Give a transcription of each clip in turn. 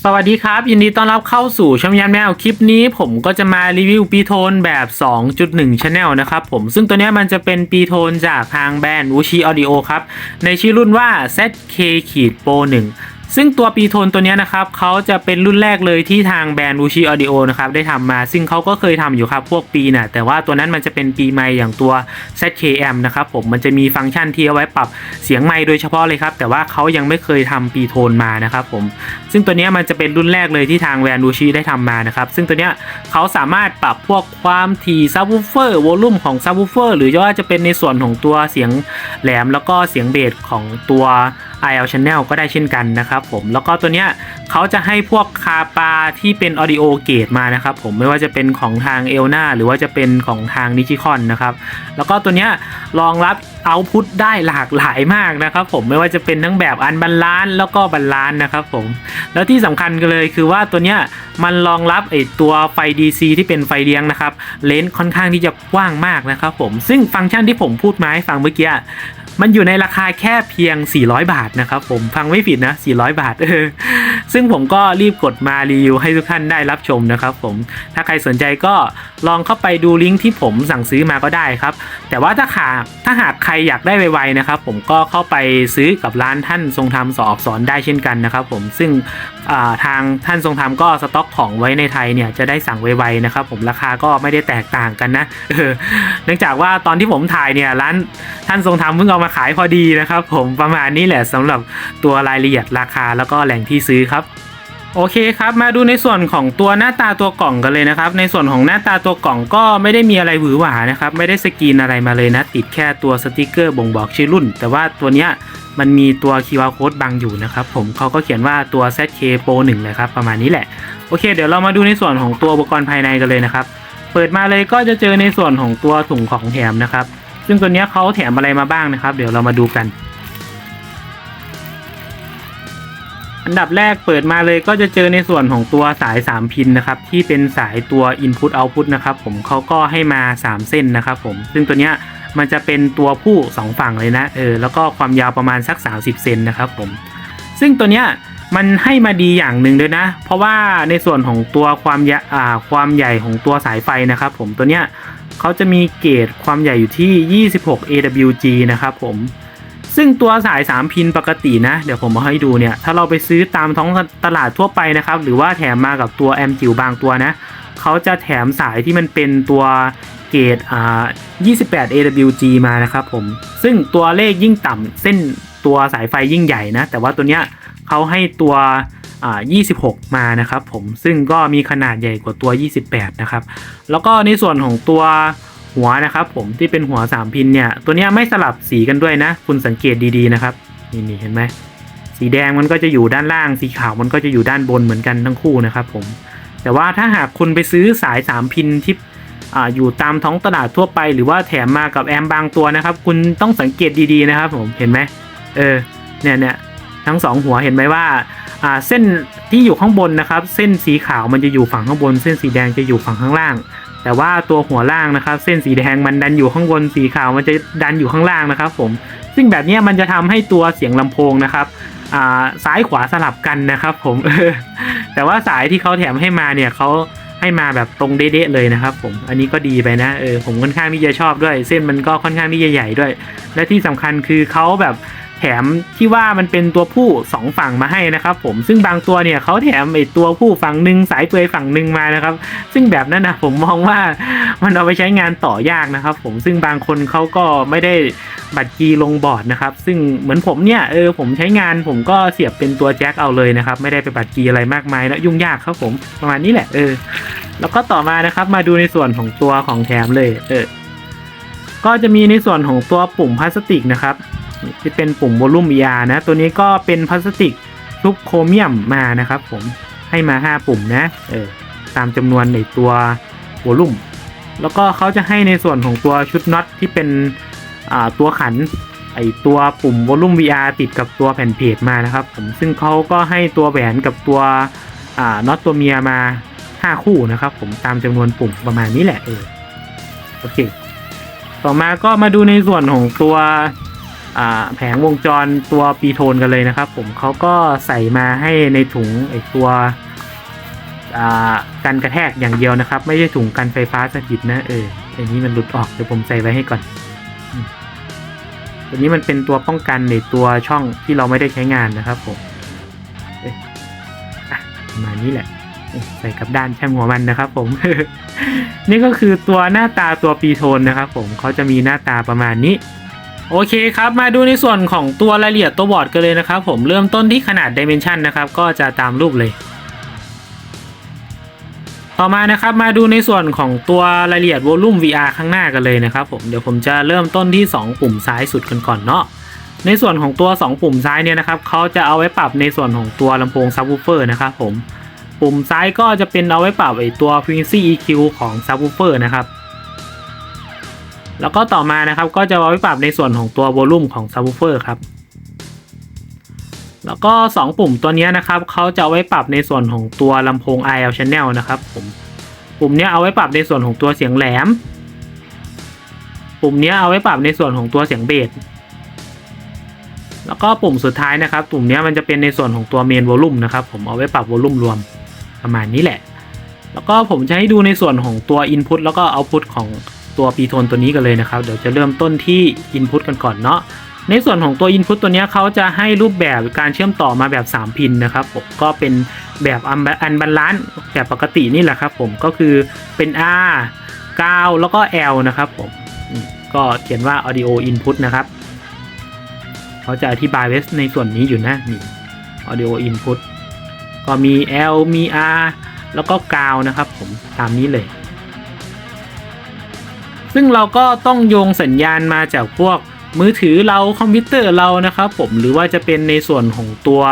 สวัสดีครับยินดีต้อนรับเข้าสู่ช่องยันแมวคลิปนี้ผมก็จะมารีวิวปีโทนแบบ 2.1 Channel นะครับผมซึ่งตัวนี้มันจะเป็นปีโทนจากทางแบรนด์ Wuxi Audio ครับในชื่อรุ่นว่า ZK-Pro 1ซึ่งตัวปีโทนตัวนี้นะครับเขาจะเป็นรุ่นแรกเลยที่ทางแบรนด์ Wuxi Audio นะครับได้ทำมาซึ่งเขาก็เคยทำอยู่ครับพวกปีน่ะแต่ว่าตัวนั้นมันจะเป็นปีไมค์อย่างตัว ZK-Amp นะครับผมมันจะมีฟังก์ชันที่เอาไว้ปรับเสียงไมค์โดยเฉพาะเลยครับแต่ว่าเขายังไม่เคยทำปีโทนมานะครับผมซึ่งตัวนี้มันจะเป็นรุ่นแรกเลยที่ทางแบรนด์ Wuxi ได้ทำมานะครับซึ่งตัวนี้เขาสามารถปรับพวกความถี่ซับวูฟเฟอร์วอลลุ่มของซับวูฟเฟอร์หรือว่าจะเป็นในส่วนของตัวเสียงแหลมแล้วก็เสียงเบสของตัว IL Channel ก็ได้เช่นกันนะครับผมแล้วก็ตัวเนี้ยเขาจะให้พวกคาปาที่เป็น Audio Gate มานะครับผมไม่ว่าจะเป็นของทาง Elna หรือว่าจะเป็นของทาง Nichicon นะครับแล้วก็ตัวเนี้ยรองรับเอาต์พุตได้หลากหลายมากนะครับผมไม่ว่าจะเป็นทั้งแบบอันบาลานซ์แล้วก็บาลานซ์นะครับผมแล้วที่สำคัญกันเลยคือว่าตัวเนี้ยมันรองรับตัวไฟ DC ที่เป็นไฟเลี้ยงนะครับเลนส์ค่อนข้างที่จะกว้างมากนะครับผมซึ่งฟังก์ชันที่ผมพูดมาให้ฟังเมื่อกี้มันอยู่ในราคาแค่เพียง400 บาทนะครับผมฟังไม่ผิดนะ400 บาทซึ่งผมก็รีบกดมารีวิวให้ทุกท่านได้รับชมนะครับผมถ้าใครสนใจก็ลองเข้าไปดูลิงก์ที่ผมสั่งซื้อมาก็ได้ครับแต่ว่าถ้าหากใครอยากได้ไวๆนะครับผมก็เข้าไปซื้อกับร้านท่านทรงธรรมสออักษรได้เช่นกันนะครับผมซึ่งทางท่านทรงธรรมก็สต็อกของไว้ในไทยเนี่ยจะได้สั่งไวๆนะครับผมราคาก็ไม่ได้แตกต่างกันนะเนื่องจากว่าตอนที่ผมถ่ายเนี่ยร้านท่านทรงธรรมเพิ่งเอามาขายพอดีนะครับผมประมาณนี้แหละสำหรับตัวรายละเอียดราคาแล้วก็แหล่งที่ซื้อครับโอเคครับมาดูในส่วนของตัวหน้าตาตัวกล่องกันเลยนะครับในส่วนของหน้าตาตัวกล่องก็ไม่ได้มีอะไรหวือหวานะครับไม่ได้สกรีนอะไรมาเลยนะติดแค่ตัวสติกเกอร์บ่งบอกชื่อรุ่นแต่ว่าตัวเนี้ยมันมีตัว QR Code บังอยู่นะครับผมเขาก็เขียนว่าตัว ZK Pro 1เลยครับประมาณนี้แหละโอเคเดี๋ยวเรามาดูในส่วนของตัวอุปกรณ์ภายในกันเลยนะครับเปิดมาเลยก็จะเจอในส่วนของตัวถุงของแถมนะครับซึ่งตัวนี้เขาแถมอะไรมาบ้างนะครับเดี๋ยวเรามาดูกันอันดับแรกเปิดมาเลยก็จะเจอในส่วนของตัวสาย3พินนะครับที่เป็นสายตัว Input Output นะครับผมเขาก็ให้มา3เส้นนะครับผมซึ่งตัวเนี้ยมันจะเป็นตัวผู้2ฝั่งเลยนะแล้วก็ความยาวประมาณสัก30เซนนะครับผมซึ่งตัวเนี้ยมันให้มาดีอย่างหนึ่งด้วยนะเพราะว่าในส่วนของตัวความใหญ่ของตัวสายไฟนะครับผมตัวเนี้ยเขาจะมีเกจความใหญ่อยู่ที่26 AWG นะครับผมซึ่งตัวสาย3พินปกตินะเดี๋ยวผมมาให้ดูเนี่ยถ้าเราไปซื้อตามท้องตลาดทั่วไปนะครับหรือว่าแถมมากับตัวแอมจิ๋วบางตัวนะเขาจะแถมสายที่มันเป็นตัวเกจ28 AWG มานะครับผมซึ่งตัวเลขยิ่งต่ำเส้นตัวสายไฟยิ่งใหญ่นะแต่ว่าตัวเนี้ยเขาให้ตัว26มานะครับผมซึ่งก็มีขนาดใหญ่กว่าตัว28นะครับแล้วก็ในส่วนของตัวหัวนะครับผมที่เป็นหัว3พินเนี่ยตัวนี้ไม่สลับสีกันด้วยนะคุณสังเกตดีๆนะครับนี่เห็นไหมสีแดงมันก็จะอยู่ด้านล่างสีขาวมันก็จะอยู่ด้านบนเหมือนกันทั้งคู่นะครับผมแต่ว่าถ้าหากคุณไปซื้อสาย3พินที่อยู่ตามท้องตลาดทั่วไปหรือว่าแถมมากับแอมบางตัวนะครับคุณต้องสังเกตดีๆนะครับผมเห็นไหมเนี่ยทั้ง2หัวเห็นไหมว่าเส้นที่อยู่ข้างบนนะครับเส้นสีขาวมันจะอยู่ฝั่งข้างบนเส้นสีแดงจะอยู่ฝั่งข้างล่างแต่ว่าตัวหัวล่างนะครับเส้นสีแดงมันดันอยู่ข้างบนสีขาวมันจะดันอยู่ข้างล่างนะครับผมซึ่งแบบนี้มันจะทำให้ตัวเสียงลำโพงนะครับซ้ายขวาสลับกันนะครับผมแต่ว่าสายที่เขาแถมให้มาเนี่ยเขาให้มาแบบตรงเด๊ะๆเลยนะครับผมอันนี้ก็ดีไปนะผมค่อนข้างที่จะชอบด้วยเส้นมันก็ค่อนข้างที่จะใหญ่ด้วยและที่สำคัญคือเขาแบบแถมที่ว่ามันเป็นตัวผู้2ฝั่งมาให้นะครับผมซึ่งบางตัวเนี่ยเขาแถมตัวผู้ฝั่งหนึ่งสายเปลือยฝั่งหนึ่งมานะครับซึ่งแบบนั้นนะผมมองว่ามันเอาไปใช้งานต่อยากนะครับผมซึ่งบางคนเขาก็ไม่ได้บัตรกีลงบอร์ดนะครับซึ่งเหมือนผมเนี่ยผมใช้งานผมก็เสียบเป็นตัวแจ็คเอาเลยนะครับไม่ได้ไปบัตรกีอะไรมากมายแล้วยุ่งยากครับผมประมาณนี้แหละแล้วก็ต่อมานะครับมาดูในส่วนของตัวของแถมเลยก็จะมีในส่วนของตัวปุ่มพลาสติกนะครับที่เป็นปุ่มวอลลุ่ม ER นะตัวนี้ก็เป็นพลาสติกชุบโครเมียมมานะครับผมให้มา5ปุ่มนะตามจำนวนในตัววอลลุ่ม แล้วก็เขาจะให้ในส่วนของตัวชุดน็อตที่เป็นตัวขันไอตัวปุ่ม Volume VR ติดกับตัวแผ่นเพจมานะครับผมซึ่งเขาก็ให้ตัวแหวนกับตัวน็อตตัวเมียมา5คู่นะครับผมตามจำนวนปุ่มประมาณนี้แหละโอเคต่อมาก็มาดูในส่วนของตัวแผงวงจรตัวปีโทนกันเลยนะครับผมเขาก็ใส่มาให้ในถุงไอตัวกันกระแทกอย่างเดียวนะครับไม่ใช่ถุงกันไฟฟ้าสถิตนะอันนี้มันหลุดออกเดี๋ยวผมใส่ไว้ให้ก่อนตัวนี้มันเป็นตัวป้องกันในตัวช่องที่เราไม่ได้ใช้งานนะครับผมประมาณนี้แหละใส่กับด้านแช่งหัวมันนะครับผม นี่ก็คือตัวหน้าตาตัวปีโทนนะครับผมเขาจะมีหน้าตาประมาณนี้โอเคครับมาดูในส่วนของตัวรายละเอียดตัวบอร์ดกันเลยนะครับผมเริ่มต้นที่ขนาด Dimension นะครับก็จะตามรูปเลยต่อมานะครับมาดูในส่วนของตัวรายละเอียด Volume VR ข้างหน้ากันเลยนะครับผมเดี๋ยวผมจะเริ่มต้นที่2ปุ่มซ้ายสุดกันก่อนเนาะในส่วนของตัว2ปุ่มซ้ายเนี่ยนะครับเขาจะเอาไว้ปรับในส่วนของตัวลำโพง Subwoofer นะครับผมปุ่มซ้ายก็จะเป็นเอาไว้ปรับไอตัว Frequency EQ ของ Subwoofer นะครับแล้วก็ต่อมานะครับก็จะเอาไว้ปรับในส่วนของตัว Volume ของ Subwoofer ครับแล้วก็2ปุ่มตัวนี้นะครับเขาจะเอาไว้ปรับในส่วนของตัวลำโพง IL Channel นะครับผมปุ่มนี้เอาไว้ปรับในส่วนของตัวเสียงแหลมปุ่มนี้เอาไว้ปรับในส่วนของตัวเสียงเบสแล้วก็ปุ่มสุดท้ายนะครับปุ่มนี้มันจะเป็นในส่วนของตัว Main Volume นะครับผมเอาไว้ปรับ Volume รวมประมาณนี้แหละแล้วก็ผมจะให้ดูในส่วนของตัว Input แล้วก็ Output ของตัวปีโทนตัวนี้กันเลยนะครับเดี๋ยวจะเริ่มต้นที่ Input กันก่อนเนาะในส่วนของตัว Input ตัวนี้เขาจะให้รูปแบบการเชื่อมต่อมาแบบ3พินนะครับผมก็เป็นแบบอันบัลลานซ์แบบปกตินี่แหละครับผมก็คือเป็น R 9แล้วก็ L นะครับผมก็เขียนว่า Audio Input นะครับเขาจะอธิบายไว้ในส่วนนี้อยู่นะนี่ Audio Input ก็มี L มี R แล้วก็ 9นะครับผมตามนี้เลยซึ่งเราก็ต้องโยงสัญญาณมาจากพวกมือถือเราคอมพิวเตอร์เรานะครับผมหรือว่าจะเป็นในส่วนของตัว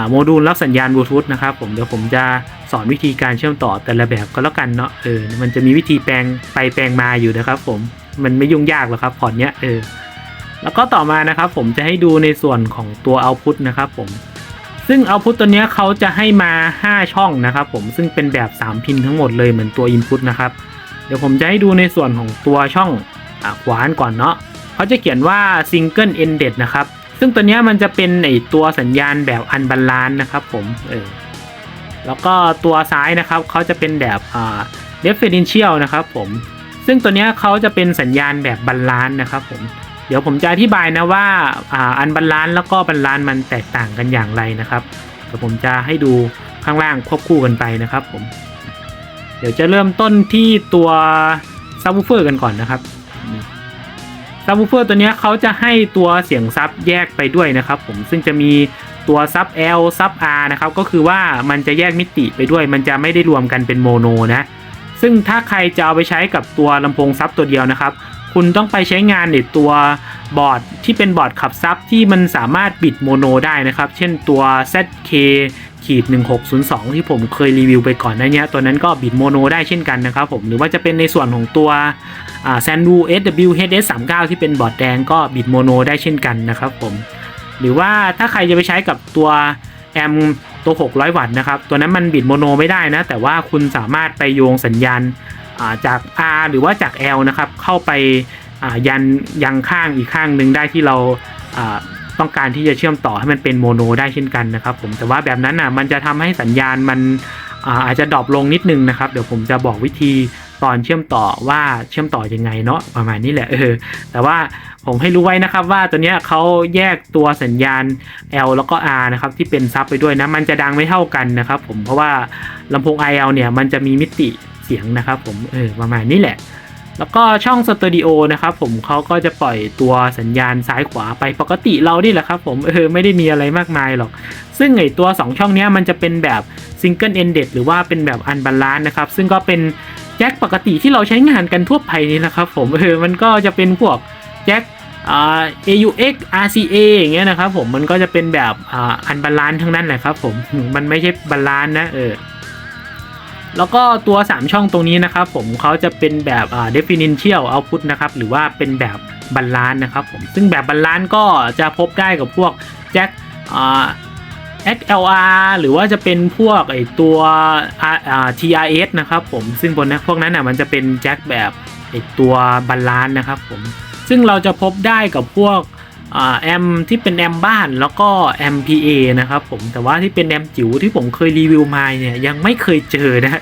โมดูลรับสัญญาณบลูทูธนะครับผมเดี๋ยวผมจะสอนวิธีการเชื่อมต่อแต่ละแบบก็แล้วกันเนาะมันจะมีวิธีแปลงไปแปลงมาอยู่นะครับผมมันไม่ยุ่งยากหรอกครับพอร์ตเนี้ยแล้วก็ต่อมานะครับผมจะให้ดูในส่วนของตัว Output นะครับผมซึ่ง Output ตัวนี้เขาจะให้มา5ช่องนะครับผมซึ่งเป็นแบบ3พินทั้งหมดเลยเหมือนตัว Input นะครับเดี๋ยวผมจะให้ดูในส่วนของตัวช่องขวาก่อนเนาะเขาจะเขียนว่า Single Ended นะครับซึ่งตัวนี้มันจะเป็นไอตัวสัญญาณแบบอันบัลลานซ์นะครับผมแล้วก็ตัวซ้ายนะครับเขาจะเป็นแบบDifferential นะครับผมซึ่งตัวนี้เขาจะเป็นสัญญาณแบบบัลลานซ์นะครับผมเดี๋ยวผมจะอธิบายนะว่าอันบัลลานซ์แล้วก็บัลลานซ์มันแตกต่างกันอย่างไรนะครับเดี๋ยวผมจะให้ดูข้างล่างควบคู่กันไปนะครับผมเดี๋ยวจะเริ่มต้นที่ตัว Subwoofer กันก่อนนะครับSubwoofer ตัวนี้เขาจะให้ตัวเสียงซับแยกไปด้วยนะครับผมซึ่งจะมีตัวซับ L ซับ R นะครับก็คือว่ามันจะแยกมิติไปด้วยมันจะไม่ได้รวมกันเป็นโมโนนะซึ่งถ้าใครจะเอาไปใช้กับตัวลำโพงซับตัวเดียวนะครับคุณต้องไปใช้งานในตัวบอร์ดที่เป็นบอร์ดขับซับที่มันสามารถบิดโมโนได้นะครับเช่นตัว ZK-1602 ที่ผมเคยรีวิวไปก่อนหน้านี้ตัวนั้นก็บิดโมโนได้เช่นกันนะครับผมหรือว่าจะเป็นในส่วนของตัวSandu SWHS39 ที่เป็นบอร์ดแดงก็บิดโมโนได้เช่นกันนะครับผมหรือว่าถ้าใครจะไปใช้กับตัวแอมตัว600วัตต์นะครับตัวนั้นมันบิดโมโนไม่ได้นะแต่ว่าคุณสามารถไปโยงสัญญาณจาก R หรือว่าจาก L นะครับเข้าไปยังข้างอีกข้างหนึ่งได้ที่เราต้องการที่จะเชื่อมต่อให้มันเป็นโมโนได้เช่นกันนะครับผมแต่ว่าแบบนั้นมันจะทำให้สัญญาณมันอาจจะดรอปลงนิดนึงนะครับเดี๋ยวผมจะบอกวิธีตอนเชื่อมต่อว่าเชื่อมต่อยังไงเนาะประมาณนี้แหละแต่ว่าผมให้รู้ไว้นะครับว่าตัวเนี้ยเขาแยกตัวสัญญาณ L แล้วก็ R นะครับที่เป็นซับไปด้วยนะมันจะดังไม่เท่ากันนะครับผมเพราะว่าลำโพง IL เนี่ยมันจะมีมิติเสียงนะครับผมประมาณนี้แหละแล้วก็ช่องสเตอริโอนะครับผมเขาก็จะปล่อยตัวสัญญาณซ้ายขวาไปปกติเรานี่แหละครับผมไม่ได้มีอะไรมากมายหรอกซึ่งไอตัว2ช่องนี้มันจะเป็นแบบ Single Ended หรือว่าเป็นแบบอันบัลลานซ์นะครับซึ่งก็เป็นแจ็คปกติที่เราใช้งานกันทั่วไปนี่นะครับผมมันก็จะเป็นพวกแจ็คAUX RCA อย่างเงี้ยนะครับผมมันก็จะเป็นแบบอันบัลลานซ์ทั้งนั้นแหละครับผมมันไม่ใช่บัลลานซ์นะ แล้วก็ตัว3ช่องตรงนี้นะครับผมเขาจะเป็นแบบdifferential output นะครับหรือว่าเป็นแบบบาลานซ์นะครับผมซึ่งแบบบาลานซ์ก็จะพบได้กับพวกแจ็คXLR หรือว่าจะเป็นพวกไอตัว TRS นะครับผมซึ่งพวกนั้นน่ะมันจะเป็นแจ็คแบบไอตัวบาลานซ์นะครับผมซึ่งเราจะพบได้กับพวกแอมที่เป็นแอมบ้านแล้วก็แอม PA นะครับผมแต่ว่าที่เป็นแอมจิ๋วที่ผมเคยรีวิวมาเนี่ยยังไม่เคยเจอนะ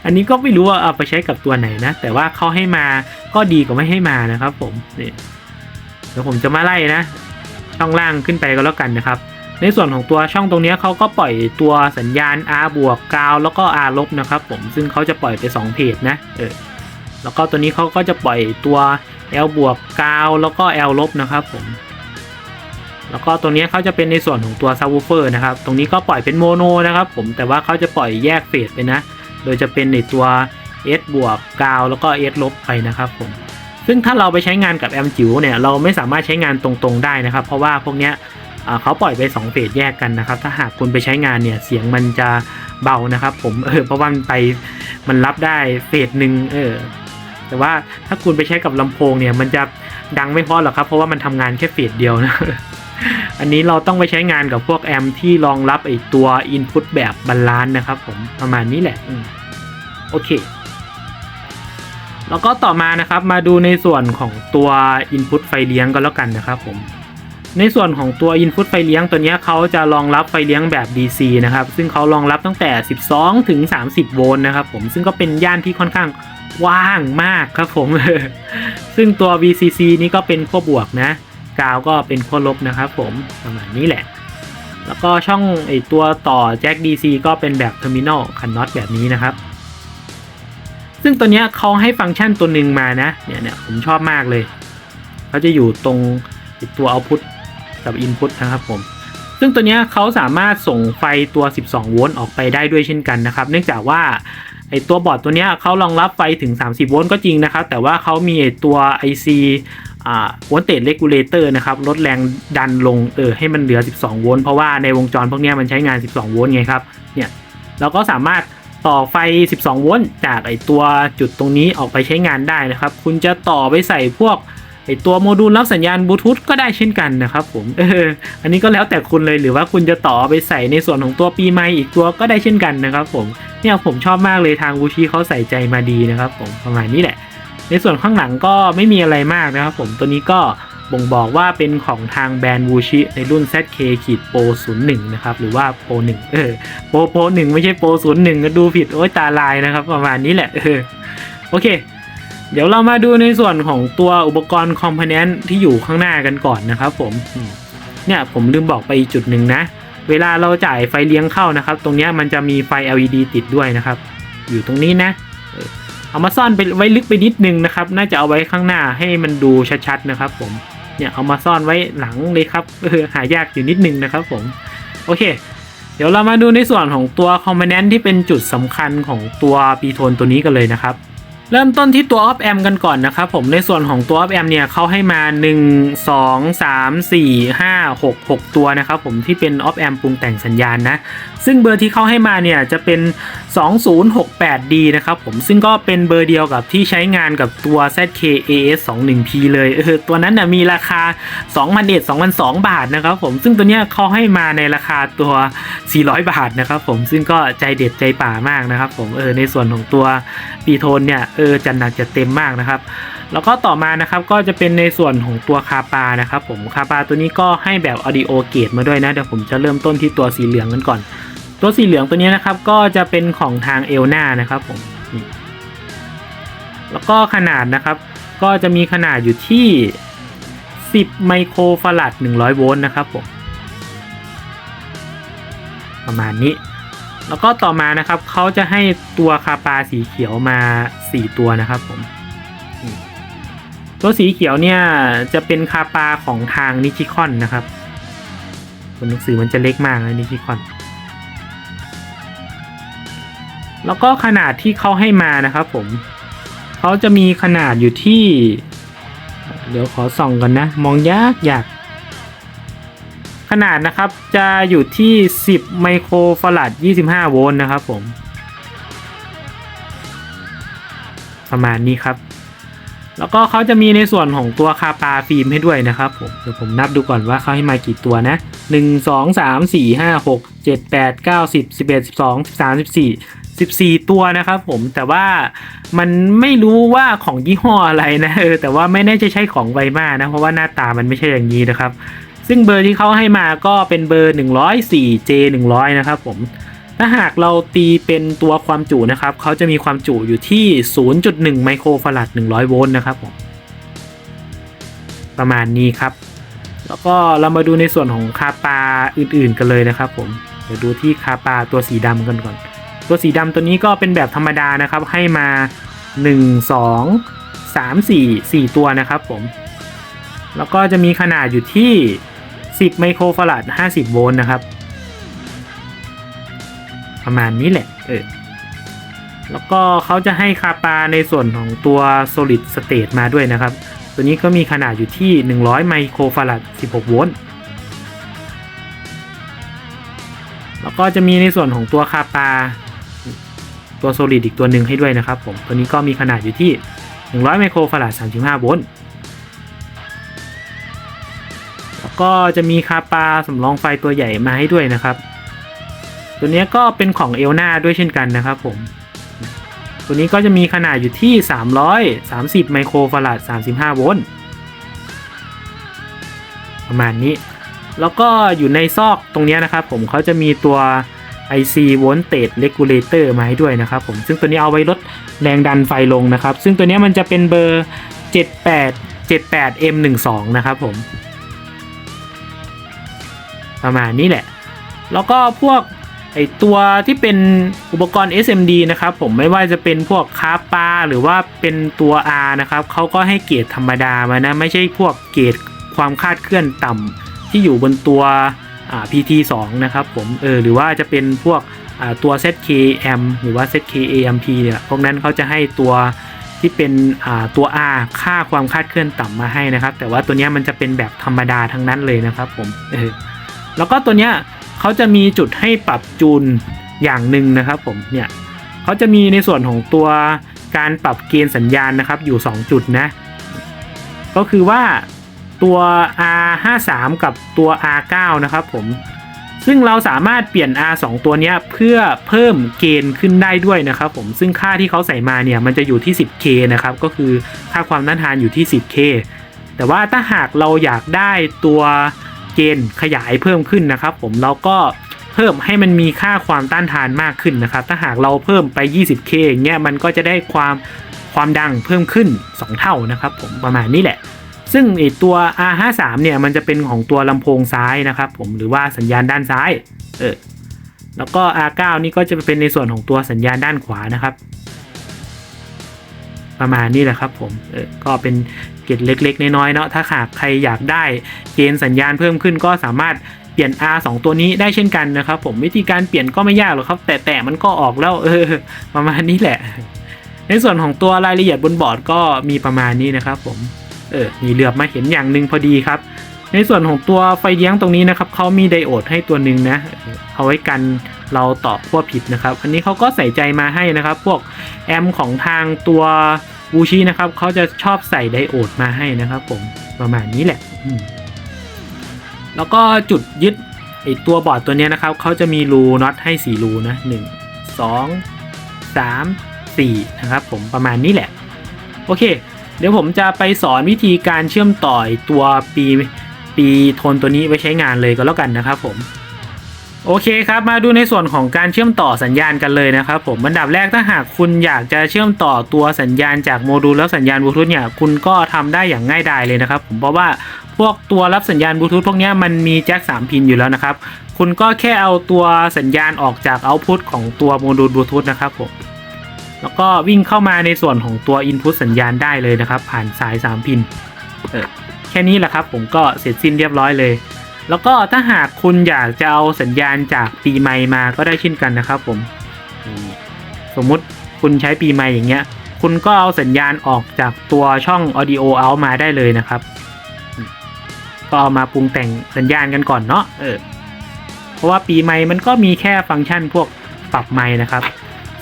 อันนี้ก็ไม่รู้ว่าเอาไปใช้กับตัวไหนนะแต่ว่าเขาให้มาก็ดีกว่าไม่ให้มานะครับผมนี่เดี๋ยวผมจะมาไล่นะช่องล่างขึ้นไปก็แล้วกันนะครับในส่วนของตัวช่องตรงนี้เขาก็ปล่อยตัวสัญญาณ R บวกกาวแล้วก็ R ลบนะครับผมซึ่งเขาจะปล่อยไป2เพจนะแล้วก็ตัวนี้เขาก็จะปล่อยตัว L บวกกาวแล้วก็ L ลบนะครับผมแล้วก็ตรงนี้เขาจะเป็นในส่วนของตัวซับวูเฟอร์นะครับตรงนี้ก็ปล่อยเป็นโมโนนะครับผมแต่ว่าเขาจะปล่อยแยกเฟสไปนะโดยจะเป็นในตัว S บวกกาวแล้วก็ S ลบไปนะครับผมซึ่งถ้าเราไปใช้งานกับแอมจิ๋วเนี่ยเราไม่สามารถใช้งานตรงๆได้นะครับเพราะว่าพวกเนี้ยเขาปล่อยไป2เฟสแยกกันนะครับถ้าหากคุณไปใช้งานเนี่ยเสียงมันจะเบานะครับผมเพราะว่ามันรับได้เฟสหนึ่งแต่ว่าถ้าคุณไปใช้กับลำโพงเนี่ยมันจะดังไม่พอหรอกครับเพราะว่ามันทำงานแค่เฟสเดียวนะ อันนี้เราต้องไปใช้งานกับพวกแอมที่รองรับไอตัว Input แบบบาลานซ์นะครับผมประมาณนี้แหละโอเคแล้วก็ต่อมานะครับมาดูในส่วนของตัว Input ไฟเลี้ยงก็แล้วกันนะครับผมในส่วนของตัว Input ไฟเลี้ยงตัวนี้เขาจะรองรับไฟเลี้ยงแบบ DC นะครับซึ่งเขารองรับตั้งแต่12ถึง30โวลต์นะครับผมซึ่งก็เป็นย่านที่ค่อนข้างว่างมากครับผม ซึ่งตัว VCC นี้ก็เป็นขั้วบวกนะกาวก็เป็นขั้วลบนะครับผมประมาณนี้แหละแล้วก็ช่องไอตัวต่อแจ็ค DC ก็เป็นแบบเทอร์มินอลคันน็อตแบบนี้นะครับซึ่งตัวเนี้ยเขาให้ฟังก์ชันตัวหนึ่งมานะเนี่ยผมชอบมากเลยเขาจะอยู่ตรงตัว Output กับ Input นะครับผมซึ่งตัวเนี้ยเขาสามารถส่งไฟตัว12โวลต์ออกไปได้ด้วยเช่นกันนะครับเนื่องจากว่าไอตัวบอร์ดตัวเนี้ยเขารองรับไฟถึง30โวลต์ก็จริงนะครับแต่ว่าเขามีตัว IC voltage regulator นะครับลดแรงดันลงให้มันเหลือ12โวลต์เพราะว่าในวงจรพวกนี้มันใช้งาน12โวลต์ไงครับเนี่ยเราก็สามารถต่อไฟ12โวลต์จากไอตัวจุดตรงนี้ออกไปใช้งานได้นะครับคุณจะต่อไปใส่พวกไอตัวโมดูลรับสัญญาณบลูทูธก็ได้เช่นกันนะครับผมอันนี้ก็แล้วแต่คุณเลยหรือว่าคุณจะต่อไปใส่ในส่วนของตัวปีไมค์อีกตัวก็ได้เช่นกันนะครับผมเนี่ยผมชอบมากเลยทางวูชิเขาใส่ใจมาดีนะครับผมประมาณนี้แหละในส่วนข้างหลังก็ไม่มีอะไรมากนะครับผมตัวนี้ก็บ่งบอกว่าเป็นของทางแบรนด์วูชิในรุ่น ZK-Pro01 นะครับหรือว่า Pro1 Pro1 ไม่ใช่ Pro01 ก็ดูผิดโอ๊ยตาลายนะครับประมาณนี้แหละโอเคเดี๋ยวเรามาดูในส่วนของตัวอุปกรณ์คอมโพเนนต์ที่อยู่ข้างหน้ากันก่อนนะครับผมเนี่ยผมลืมบอกไปอีกจุดหนึ่งนะเวลาเราจ่ายไฟเลี้ยงเข้านะครับตรงนี้มันจะมีไฟ LED ติดด้วยนะครับอยู่ตรงนี้นะเอามาซ่อนไปไว้ลึกไปนิดนึงนะครับน่าจะเอาไว้ข้างหน้าให้มันดูชัดๆนะครับผมเนี่ยเอามาซ่อนไว้หลังเลยครับหายากอยู่นิดนึงนะครับผมโอเคเดี๋ยวเรามาดูในส่วนของตัวคอมโพเนนต์ที่เป็นจุดสำคัญของตัวปีโทนตัวนี้กันเลยนะครับเริ่มต้นที่ตัว Op Amp กันก่อนนะครับผมในส่วนของตัว Op Amp เนี่ยเขาให้มา1 2 3 4 5 6 6ตัวนะครับผมที่เป็น Op Amp ปรุงแต่งสัญญาณนะซึ่งเบอร์ที่เขาให้มาเนี่ยจะเป็น 2068D นะครับผมซึ่งก็เป็นเบอร์เดียวกับที่ใช้งานกับตัว ZK-AS21P เลยตัวนั้นนะมีราคา 2,200 บาทนะครับผมซึ่งตัวเนี้ยเขาให้มาในราคาตัว400 บาทนะครับผมซึ่งก็ใจเด็ดใจป่ามากนะครับผมในส่วนของตัวปีโทนเนี่ยจัดหนักจัดเต็มมากนะครับแล้วก็ต่อมานะครับก็จะเป็นในส่วนของตัวคาปานะครับผมคาปาตัวนี้ก็ให้แบบ audio gate มาด้วยนะเดี๋ยวผมจะเริ่มต้นที่ตัวสีเหลืองกันก่อนตัวสีเหลืองตัวนี้นะครับก็จะเป็นของทางเอลนานะครับผมแล้วก็ขนาดนะครับก็จะมีขนาดอยู่ที่10ไมโครฟาราด100โวลต์นะครับผมประมาณนี้แล้วก็ต่อมานะครับเขาจะให้ตัวคาปาสีเขียวมา4ตัวนะครับผมตัวสีเขียวเนี่ยจะเป็นคาปาของทางนิชิคอนนะครับตัวหนังสือมันจะเล็กมากนะนิชิคอนแล้วก็ขนาดที่เขาให้มานะครับผมเขาจะมีขนาดอยู่ที่เดี๋ยวขอส่องกันนะมองยากขนาดนะครับจะอยู่ที่10ไมโครฟาราด25โวลต์นะครับผม ประมาณนี้ครับแล้วก็เขาจะมีในส่วนของตัวคาปาฟิล์มให้ด้วยนะครับผมเดี๋ยวผมนับดูก่อนว่าเขาให้มากี่ตัวนะ1 2 3 4 5 6 7 8 9 10 11 12 13 14ตัวนะครับผมแต่ว่ามันไม่รู้ว่าของยี่ห้ออะไรนะแต่ว่าไม่แน่จะใช่ของไวมานะเพราะว่าหน้าตามันไม่ใช่อย่างนี้นะครับซึ่งเบอร์ที่เขาให้มาก็เป็นเบอร์ 104J100 นะครับผมถ้าหากเราตีเป็นตัวความจุนะครับเขาจะมีความจุอยู่ที่ 0.1 ไมโครฟาราด100 โวลต์นะครับผมประมาณนี้ครับแล้วก็เรามาดูในส่วนของคาปาอื่นๆกันเลยนะครับผมเดี๋ยวดูที่คาปาตัวสีดำกันก่อนตัวสีดำตัวนี้ก็เป็นแบบธรรมดานะครับให้มา1 2 3 4ตัวนะครับผมแล้วก็จะมีขนาดอยู่ที่10 ไมโครฟาราด50 โวลต์นะครับประมาณนี้แหละแล้วก็เขาจะให้คาปาในส่วนของตัว solid state มาด้วยนะครับตัวนี้ก็มีขนาดอยู่ที่100 ไมโครฟาราด16 โวลต์แล้วก็จะมีในส่วนของตัวคาปาตัว solid อีกตัวหนึ่งให้ด้วยนะครับผมตัวนี้ก็มีขนาดอยู่ที่100 ไมโครฟาราด35 โวลต์แล้วก็จะมีคาปาสำรองไฟตัวใหญ่มาให้ด้วยนะครับตัวนี้ก็เป็นของเอลนาด้วยเช่นกันนะครับผมตัวนี้ก็จะมีขนาดอยู่ที่330 ไมโครฟาราด35 โวลต์ประมาณนี้แล้วก็อยู่ในซอกตรงนี้นะครับผมเขาจะมีตัว IC Voltage Regulator มาให้ด้วยนะครับผมซึ่งตัวนี้เอาไว้ลดแรงดันไฟลงนะครับซึ่งตัวนี้มันจะเป็นเบอร์ 78M12 นะครับผมประมาณนี้แหละแล้วก็พวกไอตัวที่เป็นอุปกรณ์ SMD นะครับผมไม่ว่าจะเป็นพวกคาปาหรือว่าเป็นตัว R นะครับเขาก็ให้เกรดธรรมดามานะไม่ใช่พวกเกรดความคาดเคลื่อนต่ำที่อยู่บนตัวPT2 นะครับผมหรือว่าจะเป็นพวกตัว ZKM หรือว่า ZKAMP เนี่ยพวกนั้นเขาจะให้ตัวที่เป็นตัว R ค่าความคาดเคลื่อนต่ำมาให้นะครับแต่ว่าตัวนี้มันจะเป็นแบบธรรมดาทั้งนั้นเลยนะครับผมแล้วก็ตัวเนี้ยเขาจะมีจุดให้ปรับจูนอย่างหนึ่งนะครับผมเนี่ยเขาจะมีในส่วนของตัวการปรับเกณฑ์สัญญาณนะครับอยู่2จุดนะก็คือว่าตัว R53 กับตัว R9 นะครับผมซึ่งเราสามารถเปลี่ยน R2 ตัวนี้เพื่อเพิ่มเกณฑ์ขึ้นได้ด้วยนะครับผมซึ่งค่าที่เขาใส่มาเนี่ยมันจะอยู่ที่ 10K นะครับก็คือค่าความต้านทานอยู่ที่ 10K แต่ว่าถ้าหากเราอยากได้ตัวเกณฑ์ขยายเพิ่มขึ้นนะครับผมเราก็เพิ่มให้มันมีค่าความต้านทานมากขึ้นนะครับถ้าหากเราเพิ่มไป 20K อย่างเงี้ยมันก็จะได้ความดังเพิ่มขึ้น2เท่านะครับผมประมาณนี้แหละซึ่งตัว R53 เนี่ยมันจะเป็นของตัวลำโพงซ้ายนะครับผมหรือว่าสัญญาณด้านซ้ายแล้วก็ R9 นี่ก็จะเป็นในส่วนของตัวสัญญาณด้านขวานะครับประมาณนี้แหละครับผมก็เป็นเกร็ดเล็กๆน้อยๆเนาะถ้าหากใครอยากได้เกณฑ์สัญญาณเพิ่มขึ้นก็สามารถเปลี่ยน R2 ตัวนี้ได้เช่นกันนะครับผมวิธีการเปลี่ยนก็ไม่ยากหรอกครับแต่มันก็ออกแล้วประมาณนี้แหละในส่วนของตัวรายละเอียดบนบอร์ดก็มีประมาณนี้นะครับผมมีเหลือบมาเห็นอย่างหนึ่งพอดีครับในส่วนของตัวไฟเลี้ยงตรงนี้นะครับเขามีไดโอดให้ตัวหนึ่งนะเอาไว้กันเราต่อขั้วผิดนะครับอันนี้เขาก็ใส่ใจมาให้นะครับพวกแอมของทางตัวบูชินะครับเขาจะชอบใส่ไดโอดมาให้นะครับผมประมาณนี้แหละแล้วก็จุดยึดไอตัวบอร์ดตัวนี้นะครับเขาจะมีรูน็อตให้4รูนะ1 2 3 4นะครับผมประมาณนี้แหละโอเคเดี๋ยวผมจะไปสอนวิธีการเชื่อมต่อตัวปีโทนตัวนี้ไว้ใช้งานเลยก็แล้วกันนะครับผมโอเคครับมาดูในส่วนของการเชื่อมต่อสัญญาณกันเลยนะครับผมอันดับแรกถ้าหากคุณอยากจะเชื่อมต่อตัวสัญญาณจากโมดูลแล้วสัญญาณบลูทูธเนี่ยคุณก็ทำได้อย่างง่ายดายเลยนะครับผมเพราะว่าพวกตัวรับสัญญาณบลูทูธพวกนี้มันมีแจ็ค3พินอยู่แล้วนะครับคุณก็แค่เอาตัวสัญญาณออกจากเอาต์พุตของตัวโมดูลบลูทูธนะครับผมแล้วก็วิ่งเข้ามาในส่วนของตัว Input สัญญาณได้เลยนะครับผ่านสาย3พินแค่นี้แหละครับผมก็เสร็จสิ้นเรียบร้อยเลยแล้วก็ถ้าหากคุณอยากจะเอาสัญญาณจากปีไมค์มาก็ได้เช่นกันนะครับผมสมมุติคุณใช้ปีไมค์อย่างเงี้ยคุณก็เอาสัญญาณออกจากตัวช่อง Audio Out มาได้เลยนะครับก็เอามาปรุงแต่งสัญญาณกันก่อนเนาะเพราะว่าปีไมค์มันก็มีแค่ฟังก์ชันพวกปรับไมค์นะครับ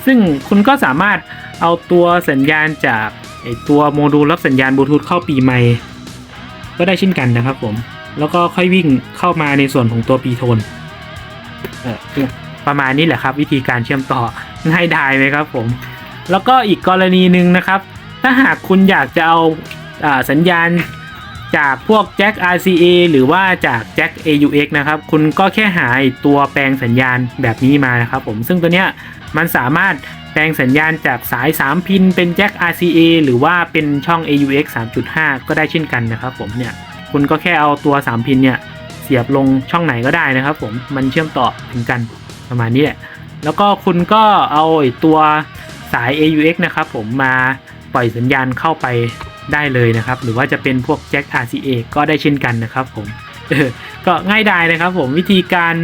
ซึ่งคุณก็สามารถเอาตัวสัญญาณจากไอตัวโมดูลรับสัญญาณบลูทูธเข้าปีไมค์ก็ได้เช่นกันนะครับผมแล้วก็ค่อยวิ่งเข้ามาในส่วนของตัวปีโทนประมาณนี้แหละครับวิธีการเชื่อมต่อง่ายดายไหมครับผมแล้วก็อีกกรณีหนึ่งนะครับถ้าหากคุณอยากจะเอาสัญญาณจากพวกแจ็ค RCA หรือว่าจากแจ็ค AUX นะครับคุณก็แค่หาตัวแปลงสัญญาณแบบนี้มานะครับผมซึ่งตัวเนี้ยมันสามารถแปลงสัญญาณจากสาย3พินเป็นแจ็ค RCA หรือว่าเป็นช่อง AUX 3.5 ก็ได้เช่นกันนะครับผมเนี่ยคุณก็แค่เอาตัว3พินเนี่ยเสียบลงช่องไหนก็ได้นะครับผมมันเชื่อมต่อถึงกันประมาณนี้แหละแล้วก็คุณก็เอาตัวสาย AUX นะครับผมมาปล่อยสัญญาณเข้าไปได้เลยนะครับหรือว่าจะเป็นพวกแจ็ค RCA ก็ได้เช่นกันนะครับผมก็ง่ายดายนะครับผมวิธีการ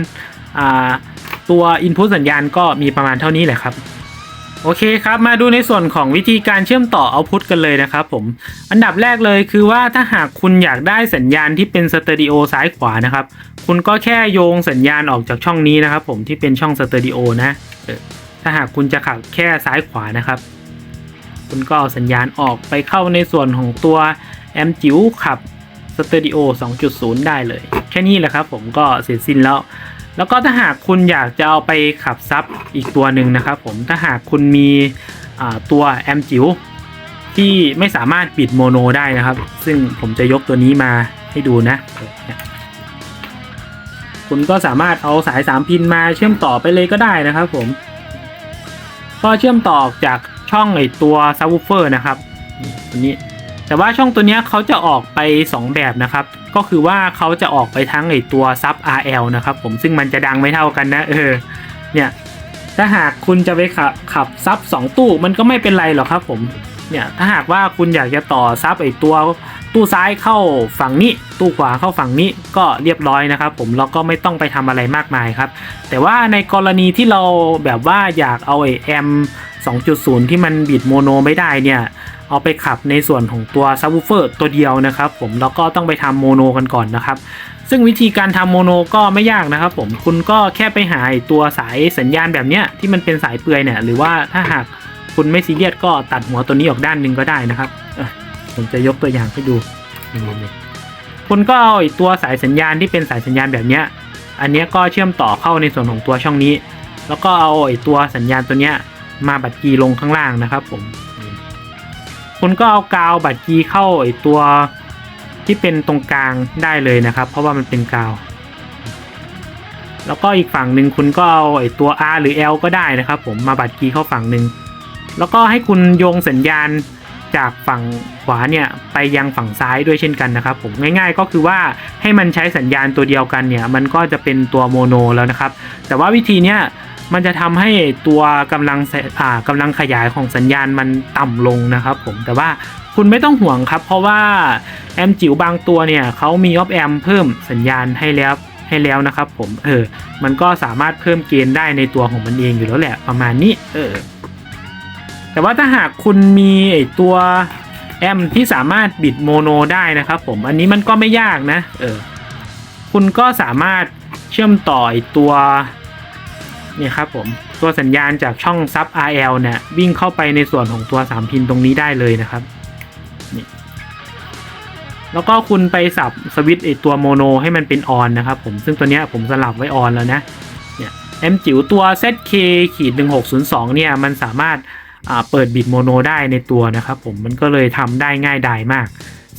ตัว Input สัญญาณก็มีประมาณเท่านี้แหละครับโอเคครับมาดูในส่วนของวิธีการเชื่อมต่อ Output กันเลยนะครับผมอันดับแรกเลยคือว่าถ้าหากคุณอยากได้สัญญาณที่เป็นสเตอริโอซ้ายขวานะครับคุณก็แค่โยงสัญญาณออกจากช่องนี้นะครับผมที่เป็นช่องสเตอริโอนะถ้าหากคุณจะขับแค่ซ้ายขวานะครับคุณก็เอาสัญญาณออกไปเข้าในส่วนของตัวแอมจิ๋วขับสเตอริโอ 2.0 ได้เลยแค่นี้แหละครับผมก็เสร็จสิ้นแล้วก็ถ้าหากคุณอยากจะเอาไปขับซับอีกตัวหนึ่งนะครับผมถ้าหากคุณมีตัวแอมจิ๋วที่ไม่สามารถปิดโมโนได้นะครับซึ่งผมจะยกตัวนี้มาให้ดูนะคุณก็สามารถเอาสาย3พินมาเชื่อมต่อไปเลยก็ได้นะครับผมก็เชื่อมต่อจากช่องไอตัวซับวูฟเฟอร์นะครับตัวนี้แต่ว่าช่องตัวนี้เขาจะออกไป2แบบนะครับก็คือว่าเขาจะออกไปทั้งไอตัวซับ RL นะครับผมซึ่งมันจะดังไม่เท่ากันนะเนี่ยถ้าหากคุณจะไปขับซับ2ตู้มันก็ไม่เป็นไรหรอกครับผมเนี่ยถ้าหากว่าคุณอยากจะต่อซับไอตัวตู้ซ้ายเข้าฝั่งนี้ตู้ขวาเข้าฝั่งนี้ก็เรียบร้อยนะครับผมเราก็ไม่ต้องไปทำอะไรมากมายครับแต่ว่าในกรณีที่เราแบบว่าอยากเอาไอแอม2.0 ที่มันบิดโมโนไม่ได้เนี่ยเอาไปขับในส่วนของตัวซับวูฟเฟอร์ตัวเดียวนะครับผมแล้วก็ต้องไปทำโมโนกันก่อนนะครับซึ่งวิธีการทำโมโนก็ไม่ยากนะครับผมคุณก็แค่ไปหาตัวสายสัญญาณแบบเนี้ยที่มันเป็นสายเปลือยเนี่ยหรือว่าถ้าหากคุณไม่ซีเรียสก็ตัดหัวตัวนี้ออกด้านหนึ่งก็ได้นะครับผมจะยกตัวอย่างให้ดูคุณก็เอาตัวสายสัญญาณที่เป็นสายสัญญาณแบบเนี้ยอันนี้ก็เชื่อมต่อเข้าในส่วนของตัวช่องนี้แล้วก็เอาตัวสัญญาณตัวเนี้ยมาบัดกีลงข้างล่างนะครับผมคุณก็เอากาวบัดกีเข้าตัวที่เป็นตรงกลางได้เลยนะครับเพราะว่ามันเป็นกาวแล้วก็อีกฝั่งหนึ่งคุณก็เอาตัว R หรือ L ก็ได้นะครับผมมาบัดกีเข้าฝั่งหนึ่งแล้วก็ให้คุณโยงสัญญาณจากฝั่งขวาเนี่ยไปยังฝั่งซ้ายด้วยเช่นกันนะครับผมง่ายๆก็คือว่าให้มันใช้สัญญาณตัวเดียวกันเนี่ยมันก็จะเป็นตัวโมโนแล้วนะครับแต่ว่าวิธีเนี้ยมันจะทำให้ตัวกำลังขยายของสัญญาณมันต่ำลงนะครับผมแต่ว่าคุณไม่ต้องห่วงครับเพราะว่าแอมจิ๋วบางตัวเนี่ยเขามีออฟแอมเพิ่มสัญญาณให้แล้วนะครับผมมันก็สามารถเพิ่มเกณฑ์ได้ในตัวของมันเองอยู่แล้วแหละประมาณนี้แต่ว่าถ้าหากคุณมีตัวแอมที่สามารถบิดโมโนได้นะครับผมอันนี้มันก็ไม่ยากนะคุณก็สามารถเชื่อมต่อตัวนี่ครับผมตัวสัญญาณจากช่องซับ RL เนี่ยวิ่งเข้าไปในส่วนของตัว3พินตรงนี้ได้เลยนะครับนี่แล้วก็คุณไปสับสวิตช์ตัวโมโนให้มันเป็นออนนะครับผมซึ่งตัวเนี้ยผมสลับไว้ออนแล้วนะเนี่ยแอมจิ๋วตัว ZK-1602 เนี่ยมันสามารถเปิดบิดโมโนได้ในตัวนะครับผมมันก็เลยทำได้ง่ายดายมาก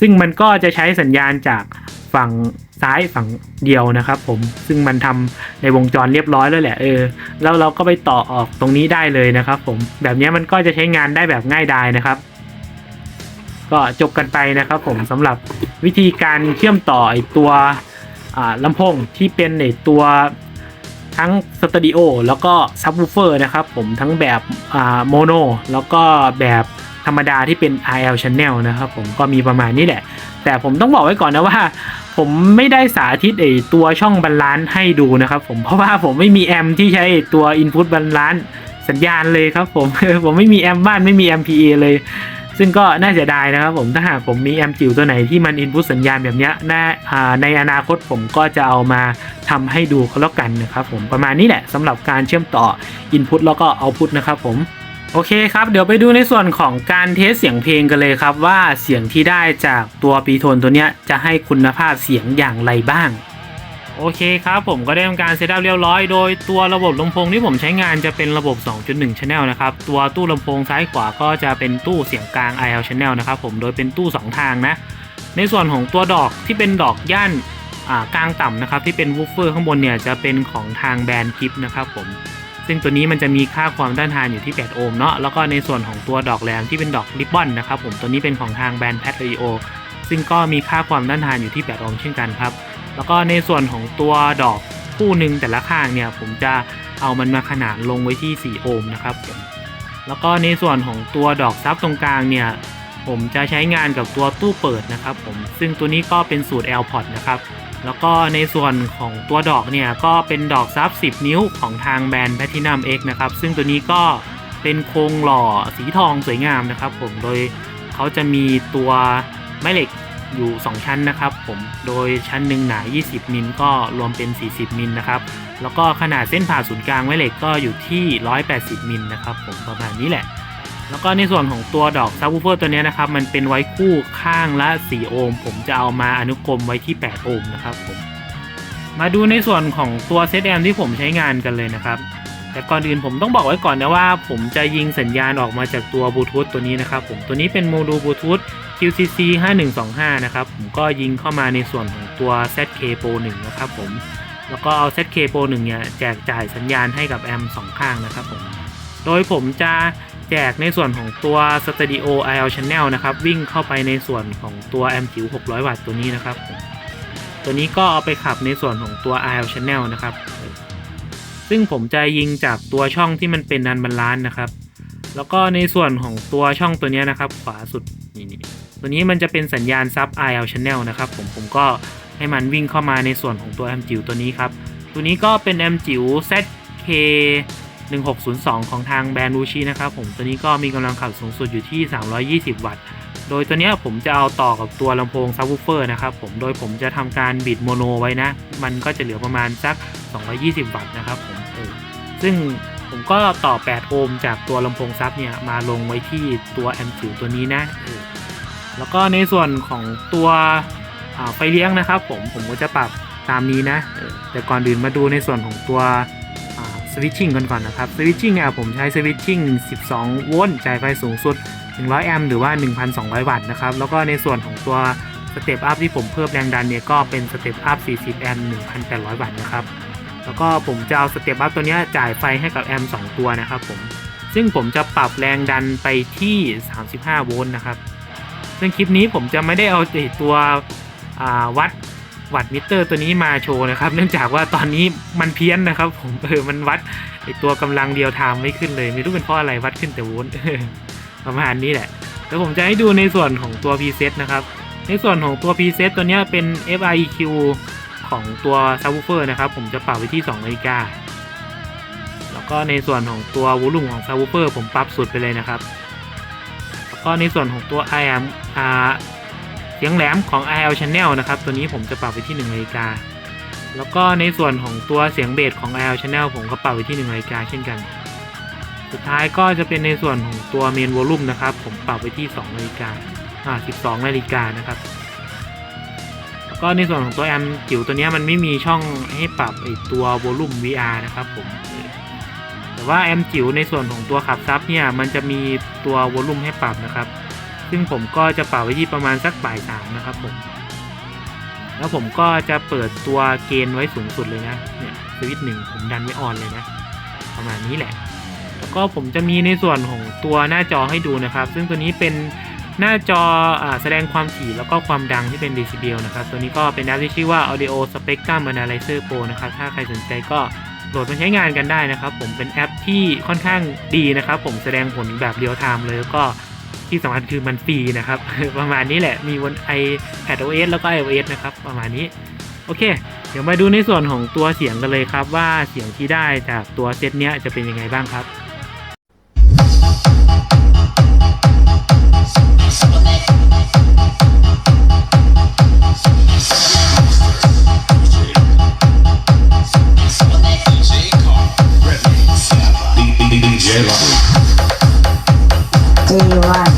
ซึ่งมันก็จะใช้สัญญาณจากฝั่งซ้ายฝั่งเดียวนะครับผมซึ่งมันทำในวงจรเรียบร้อยแล้วแหละแล้วเราก็ไปต่อออกตรงนี้ได้เลยนะครับผมแบบนี้มันก็จะใช้งานได้แบบง่ายดายนะครับก็จบกันไปนะครับผมสำหรับวิธีการเชื่อมต่อตัวลำโพงที่เป็นตัวทั้งสเตอริโอแล้วก็ซับวูฟเฟอร์นะครับผมทั้งแบบโมโนแล้วก็แบบธรรมดาที่เป็น RL Channel นะครับผมก็มีประมาณนี้แหละแต่ผมต้องบอกไว้ก่อนนะว่าผมไม่ได้สาธิตตัวช่องบาลานซ์ให้ดูนะครับผมเพราะว่าผมไม่มีแอมที่ใช้ตัว Input บาลานซ์สัญญาณเลยครับผม ผมไม่มีแอมบ้านไม่มี MPA เลย ซึ่งก็น่าเสียดายนะครับผมถ้าหากผมมีแอมจิ๋วตัวไหนที่มันอินพุตสัญญาณแบบเนี้ยในอนาคตผมก็จะเอามาทำให้ดูก็แล้วกันนะครับผมประมาณนี้แหละสำหรับการเชื่อมต่ออินพุตแล้วก็เอาพุตนะครับผมโอเคครับเดี๋ยวไปดูในส่วนของการเทสเสียงเพลงกันเลยครับว่าเสียงที่ได้จากตัวปีโทนตัวเนี้ยจะให้คุณภาพเสียงอย่างไรบ้างโอเคครับผมก็ได้ทำการเซตอัพเรียบร้อยโดยตัวระบบลำโพงที่ผมใช้งานจะเป็นระบบ 2.1 Channel นะครับตัวตู้ลำโพงซ้ายขวาก็จะเป็นตู้เสียงกลาง IL Channel นะครับผมโดยเป็นตู้2ทางนะในส่วนของตัวดอกที่เป็นดอกย่านกลางต่ำนะครับที่เป็นวูฟเฟอร์ข้างบนเนี่ยจะเป็นของทางแบรนด์กิฟนะครับผมซึ่งตัวนี้มันจะมีค่าความต้านทานอยู่ที่8โอห์มเนาะแล้วก็ในส่วนของตัวดอกแหลมที่เป็นดอกริบบอนนะครับผมตัวนี้เป็นของทางแบรนด์แพทริโอซึ่งก็มีค่าความต้านทานอยู่ที่8โอห์มเช่นกันครับแล้วก็ในส่วนของตัวดอกคู่หนึ่งแต่ละข้างเนี่ยผมจะเอามันมาขนานลงไว้ที่4โอห์มนะครับผมแล้วก็ในส่วนของตัวดอกซับตรงกลางเนี่ยผมจะใช้งานกับตัวตู้เปิดนะครับผมซึ่งตัวนี้ก็เป็นสูตร L-Pod นะครับแล้วก็ในส่วนของตัวดอกเนี่ยก็เป็นดอกซับ10นิ้วของทางแบรนด์ Platinum X นะครับซึ่งตัวนี้ก็เป็นโครงหล่อสีทองสวยงามนะครับผมโดยเขาจะมีตัวแม่เหล็กอยู่2ชั้นนะครับผมโดยชั้นหนึ่งหนา20มิลก็รวมเป็น40มิลนะครับแล้วก็ขนาดเส้นผ่าศูนย์กลางแม่เหล็กก็อยู่ที่180มิลนะครับผมประมาณนี้แหละแล้วก็ในส่วนของตัวดอกซับวูฟเฟอร์ตัวนี้นะครับมันเป็นไว้คู่ข้างละ4โอห์มผมจะเอามาอนุกรมไว้ที่8โอห์มนะครับผมมาดูในส่วนของตัวเซตแอมที่ผมใช้งานกันเลยนะครับแต่ก่อนอื่นผมต้องบอกไว้ก่อนนะว่าผมจะยิงสัญญาณออกมาจากตัวบลูทูธตัวนี้นะครับผมตัวนี้เป็นโมดูลบลูทูธ QCC 5125นะครับผมก็ยิงเข้ามาในส่วนของตัว ZK Pro 1นะครับผมแล้วก็เอา ZK Pro 1เนี่ยแจกจ่ายสัญญาณให้กับแอม2ข้างนะครับผมโดยผมจะแจกในส่วนของตัว Stereo IL Channel นะครับวิ่งเข้าไปในส่วนของตัวแอมจิ๋ว600 วัตต์ตัวนี้นะครับตัวนี้ก็เอาไปขับในส่วนของตัว IL Channel นะครับซึ่งผมจะยิงจากตัวช่องที่มันเป็นนันบาลานซ์นะครับแล้วก็ในส่วนของตัวช่องตัวนี้นะครับขวาสุดนี่ตัวนี้มันจะเป็นสัญญาณซับ IL Channel นะครับผมก็ให้มันวิ่งเข้ามาในส่วนของตัวแอมจิ๋วตัวนี้ครับตัวนี้ก็เป็นแอมจิ๋ว ZK 1602ของทางแบรนด์วูชินะครับผมตัวนี้ก็มีกำลังขับสูงสุดอยู่ที่320วัตต์โดยตัวนี้ผมจะเอาต่อกับตัวลำโพงซับวูฟเฟอร์นะครับผมโดยผมจะทำการบิดโมโนไว้นะมันก็จะเหลือประมาณสัก220วัตต์นะครับผมซึ่งผมก็ต่อ8โอห์มจากตัวลำโพงซับเนี่ยมาลงไว้ที่ตัวแอมจิ๋วตัวนี้นะแล้วก็ในส่วนของตัวไฟเลี้ยงนะครับผมก็จะปรับตามนี้นะแต่ก่อนอื่นมาดูในส่วนของตัวสวิตชิ่งก่อนนะครับสวิตชิ่งเนี่ยผมใช้สวิตชิ่ง12โวลต์จ่ายไฟสูงสุด100แอมป์หรือว่า 1,200 วัตต์นะครับแล้วก็ในส่วนของตัวสเต็ปอัพที่ผมเพิ่มแรงดันเนี่ยก็เป็นสเต็ปอัพ40แอมป์ 1,800 วัตต์นะครับแล้วก็ผมจะเอาสเต็ปอัพตัวนี้จ่ายไฟให้กับแอมป์2ตัวนะครับผมซึ่งผมจะปรับแรงดันไปที่35โวลต์นะครับซึ่งคลิปนี้ผมจะไม่ได้เอาตัววัดวัตต์มิเตอร์ตัวนี้มาโชว์นะครับเนื่องจากว่าตอนนี้มันเพี้ยนนะครับผมมันวัดตัวกำลังเดียวไทม์ไม่ขึ้นเลยไม่รู้เป็นเพราะอะไรวัดขึ้นแต่โวลต์ ประมาณนี้แหละแล้วผมจะให้ดูในส่วนของตัว preset นะครับในส่วนของตัว preset ตัวนี้เป็น FREQ ของตัว subwoofer นะครับผมจะปรับไว้ที่2นาฬิกาแล้วก็ในส่วนของตัววอลลุ่มของ subwoofer ผมปรับสุดไปเลยนะครับแล้วก็ในส่วนของตัว เสียงแหลมของ IL Channel นะครับตัวนี้ผมจะปรับไว้ที่1นาฬิกาแล้วก็ในส่วนของตัวเสียงเบสของ IL Channel ผมก็ปรับไว้ที่1นาฬิกาเช่นกันสุดท้ายก็จะเป็นในส่วนของตัวเมนวอลลุ่มนะครับผมปรับไว้ที่2นาฬิกา12นาฬิกานะครับแล้วก็ในส่วนของตัวแอมจิ๋วตัวนี้มันไม่มีช่องให้ปรับตัววอลลุ่ม VR นะครับผมแต่ว่าแอมจิ๋วในส่วนของตัวขับซับเนี่ยมันจะมีตัววอลลุ่มให้ปรับนะครับซึ่งผมก็จะปรับไว้ที่ประมาณสักบ่าย3นะครับผมแล้วผมก็จะเปิดตัวเกณฑ์ไว้สูงสุดเลยนะเนี่ยสวิตช์1ผมดันไม่ออนเลยนะประมาณนี้แหละแล้วก็ผมจะมีในส่วนของตัวหน้าจอให้ดูนะครับซึ่งตัวนี้เป็นหน้าจอแสดงความถี่แล้วก็ความดังที่เป็นเดซิเบลนะครับตัวนี้ก็เป็นแอปที่ชื่อว่า Audio Spectrum Analyzer Pro นะครับถ้าใครสนใจก็โหลดมาใช้งานกันได้นะครับผมเป็นแอปที่ค่อนข้างดีนะครับผมแสดงผลแบบเรียลไทม์เลยแล้วก็ที่สำคัญคือมันฟรีนะครับ ประมาณนี้แหละมีบน iPadOS แล้วก็ iOS นะครับประมาณนี้โอเคเดี๋ยวมาดูในส่วนของตัวเสียงกันเลยครับว่าเสียงที่ได้จากตัวเซตเนี้ยจะเป็นยังไงบ้างครับ G1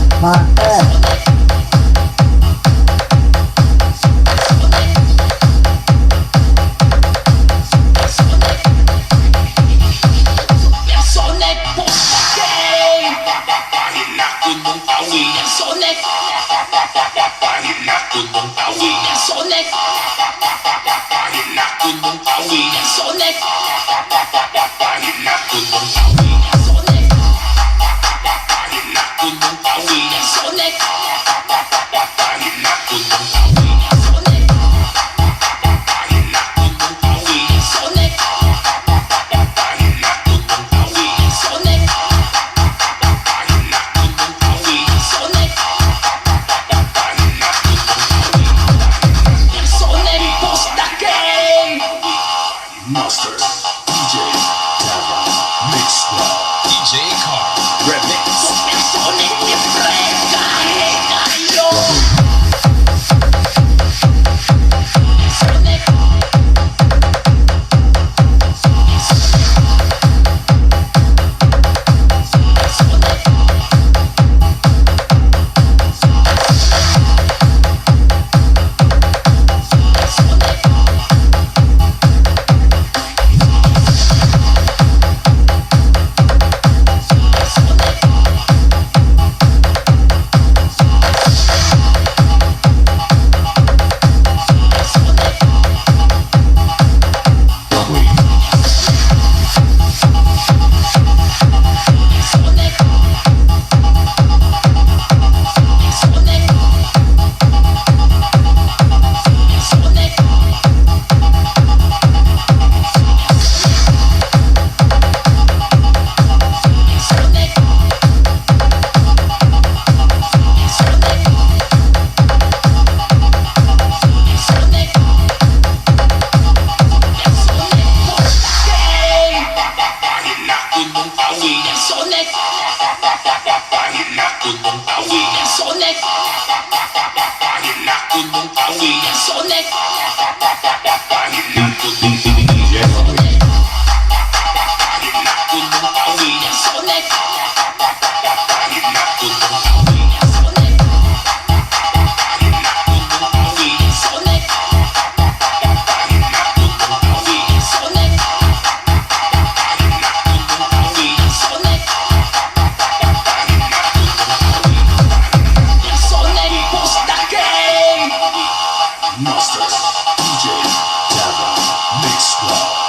Motor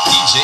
DJ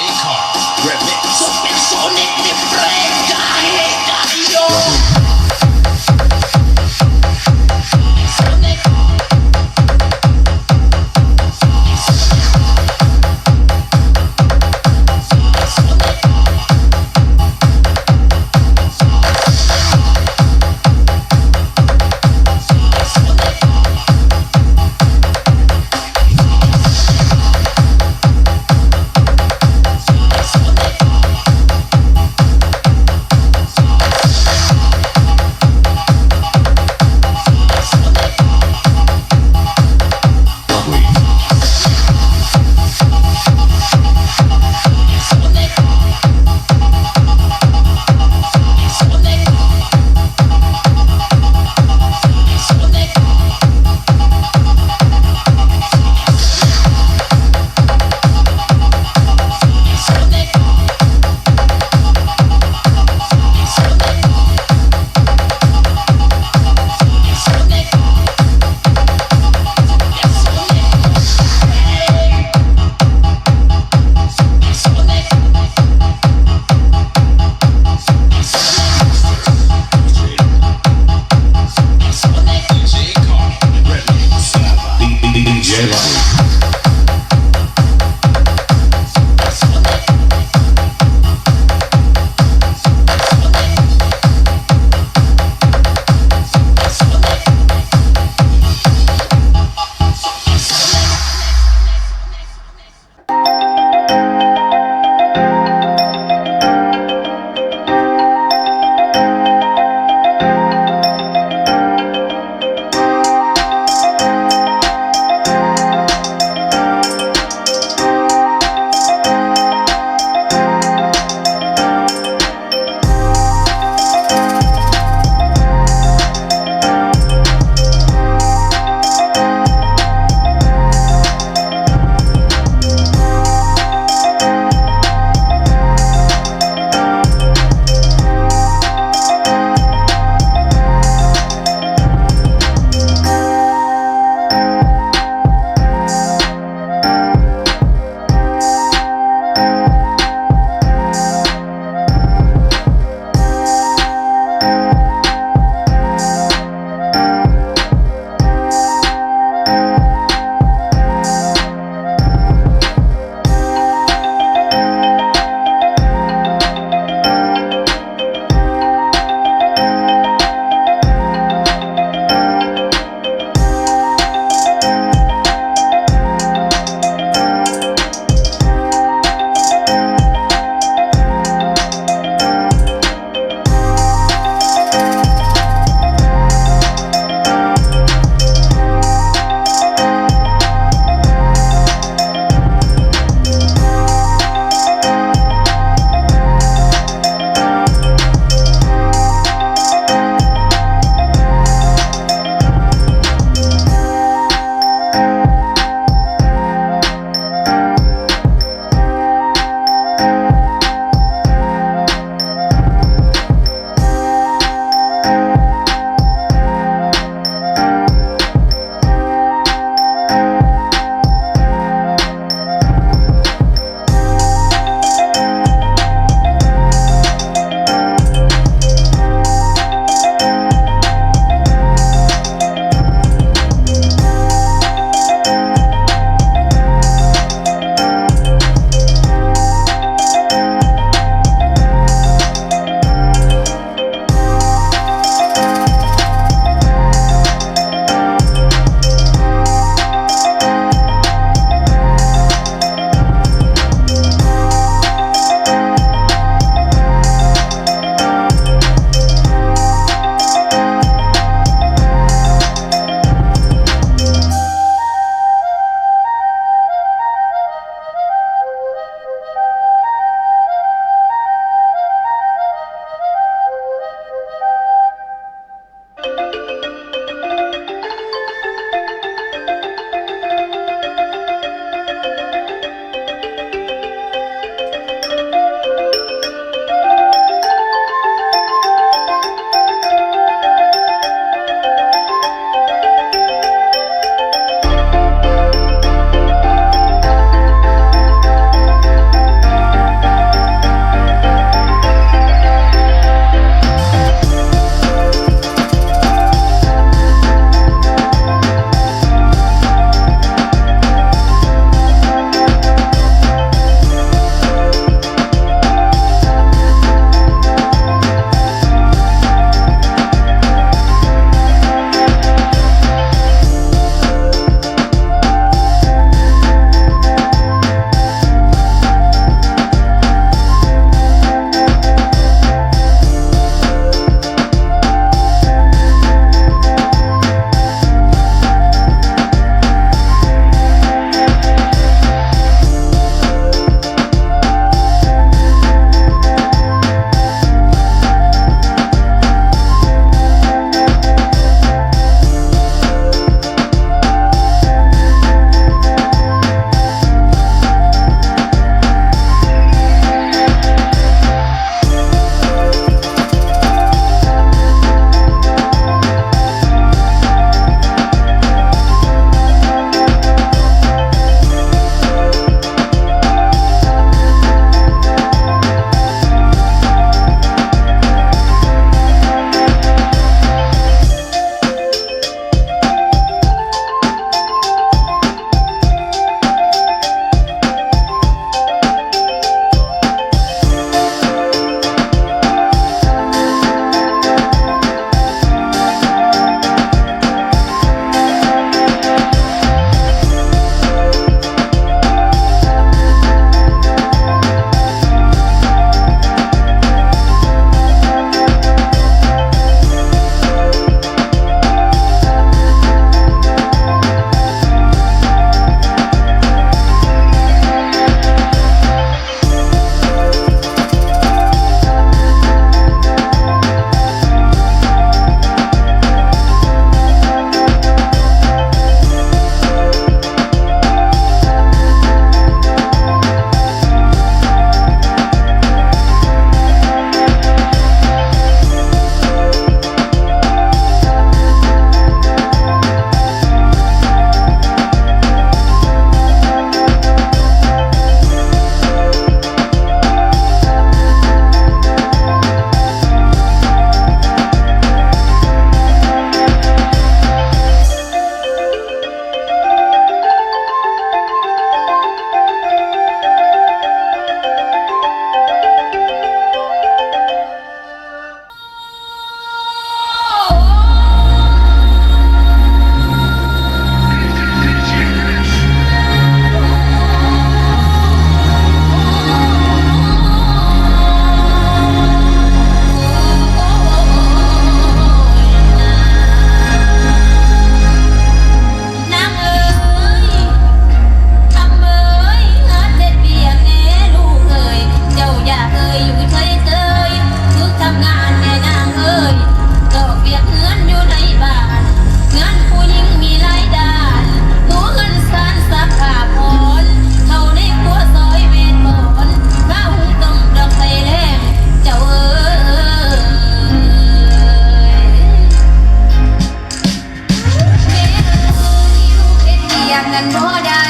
อย่างนั้นบ่ได้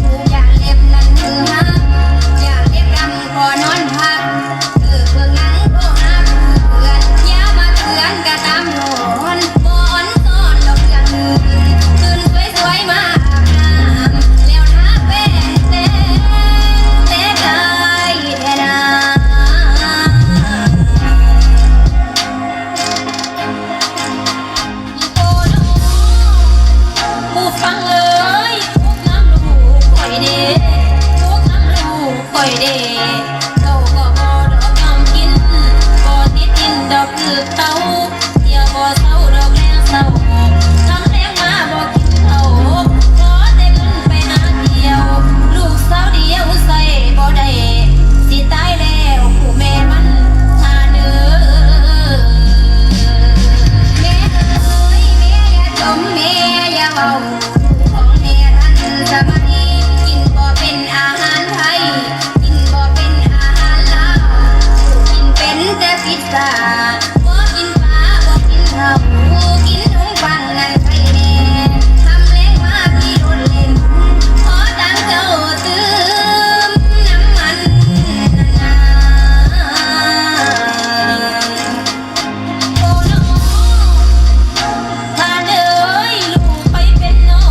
ทุกอย่างเล็บนั้นมือหักอยากเก็บกำขอนอนพักเบิ่งหนังก็หักเพื่อนอย่ามาเตือนก็ตามโหนบ่อ่อนซ้อนดอกเรื่องคืนสวยๆมาอาบน้ำแล้วทักแป้งแต่กายแท้นา ผู้ฟังเอ้ยทุกน้ำลูกข่อยเด้ทุกน้ำลูกข่อยเด้เจ้าก็บ่ดอกยอมกินบ่ติดกินดอกคือเขาเดี๋ยวบ่เศร้าดอกแลงเศร้าทำแรงมาบ่กินเขาขอแต่เงินไปหาเที่ยว ลูกสาวเดียวใส่บ่ได้สิตายแล้วผู้แม่มันหาเด้อแม่เอ้ยแม่อย่าจมแม่อย่าเว้า ของแม่ทันสมัยกินบ่เป็นอาหารไทยกินบ่เป็นอาหารลาวกินเป็นแต่พิซซ่าบ่กินปลาบ่กินข้าวกินขนมปังนั่นใครแน่ทำแรงมาพี่โดนเล่นขอตังค์เจ้าตืมน้ำมันนา โอ้น้อถ้าเด้ยลูกไปเป็นน้อ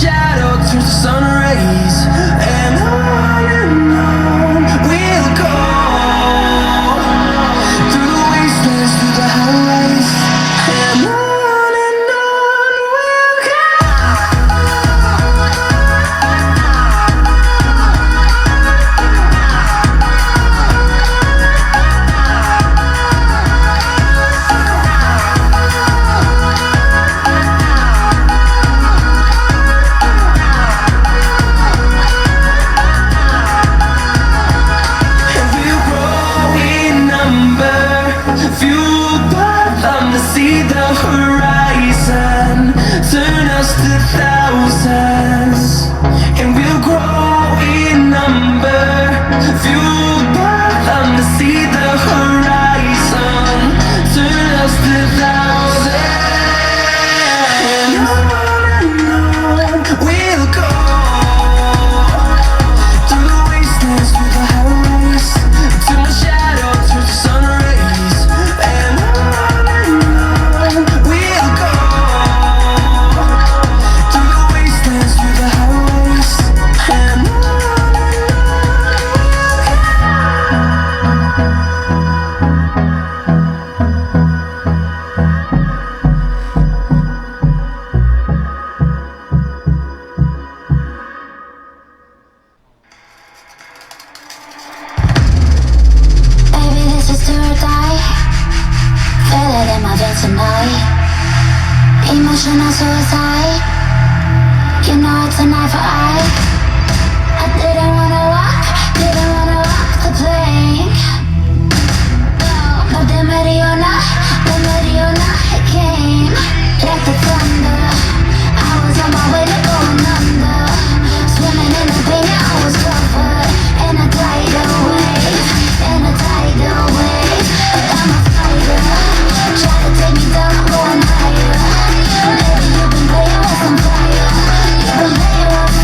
shadow turns to sun rays, and on we'll go through the wastelands, through the highways, and on we'll go. And we'll grow in number, fueled by them to see the horizon, turn us to thousands. And we'll grow in number, fueled by them to see the horizon, turn us to thousands. And on we'll go through the wastelands, through the highways, till my shadow turns to sun rays, and on we'll go through the wastelands, through the highways, and on we'll go. Baby, this is do or die. Feel it in my veins tonight. Emotional suicide. You know it's an eye for eye. I didn't wanna walk the plank. But the Mariona it came like the thunder. I was on my way to going under. Swimming in the pain, I was covered in a tidal wave, in a tidal wave. But I'm a fighter. Try to take me down, I'm going higher. Baby, you've been playing with some fire. You've been playing with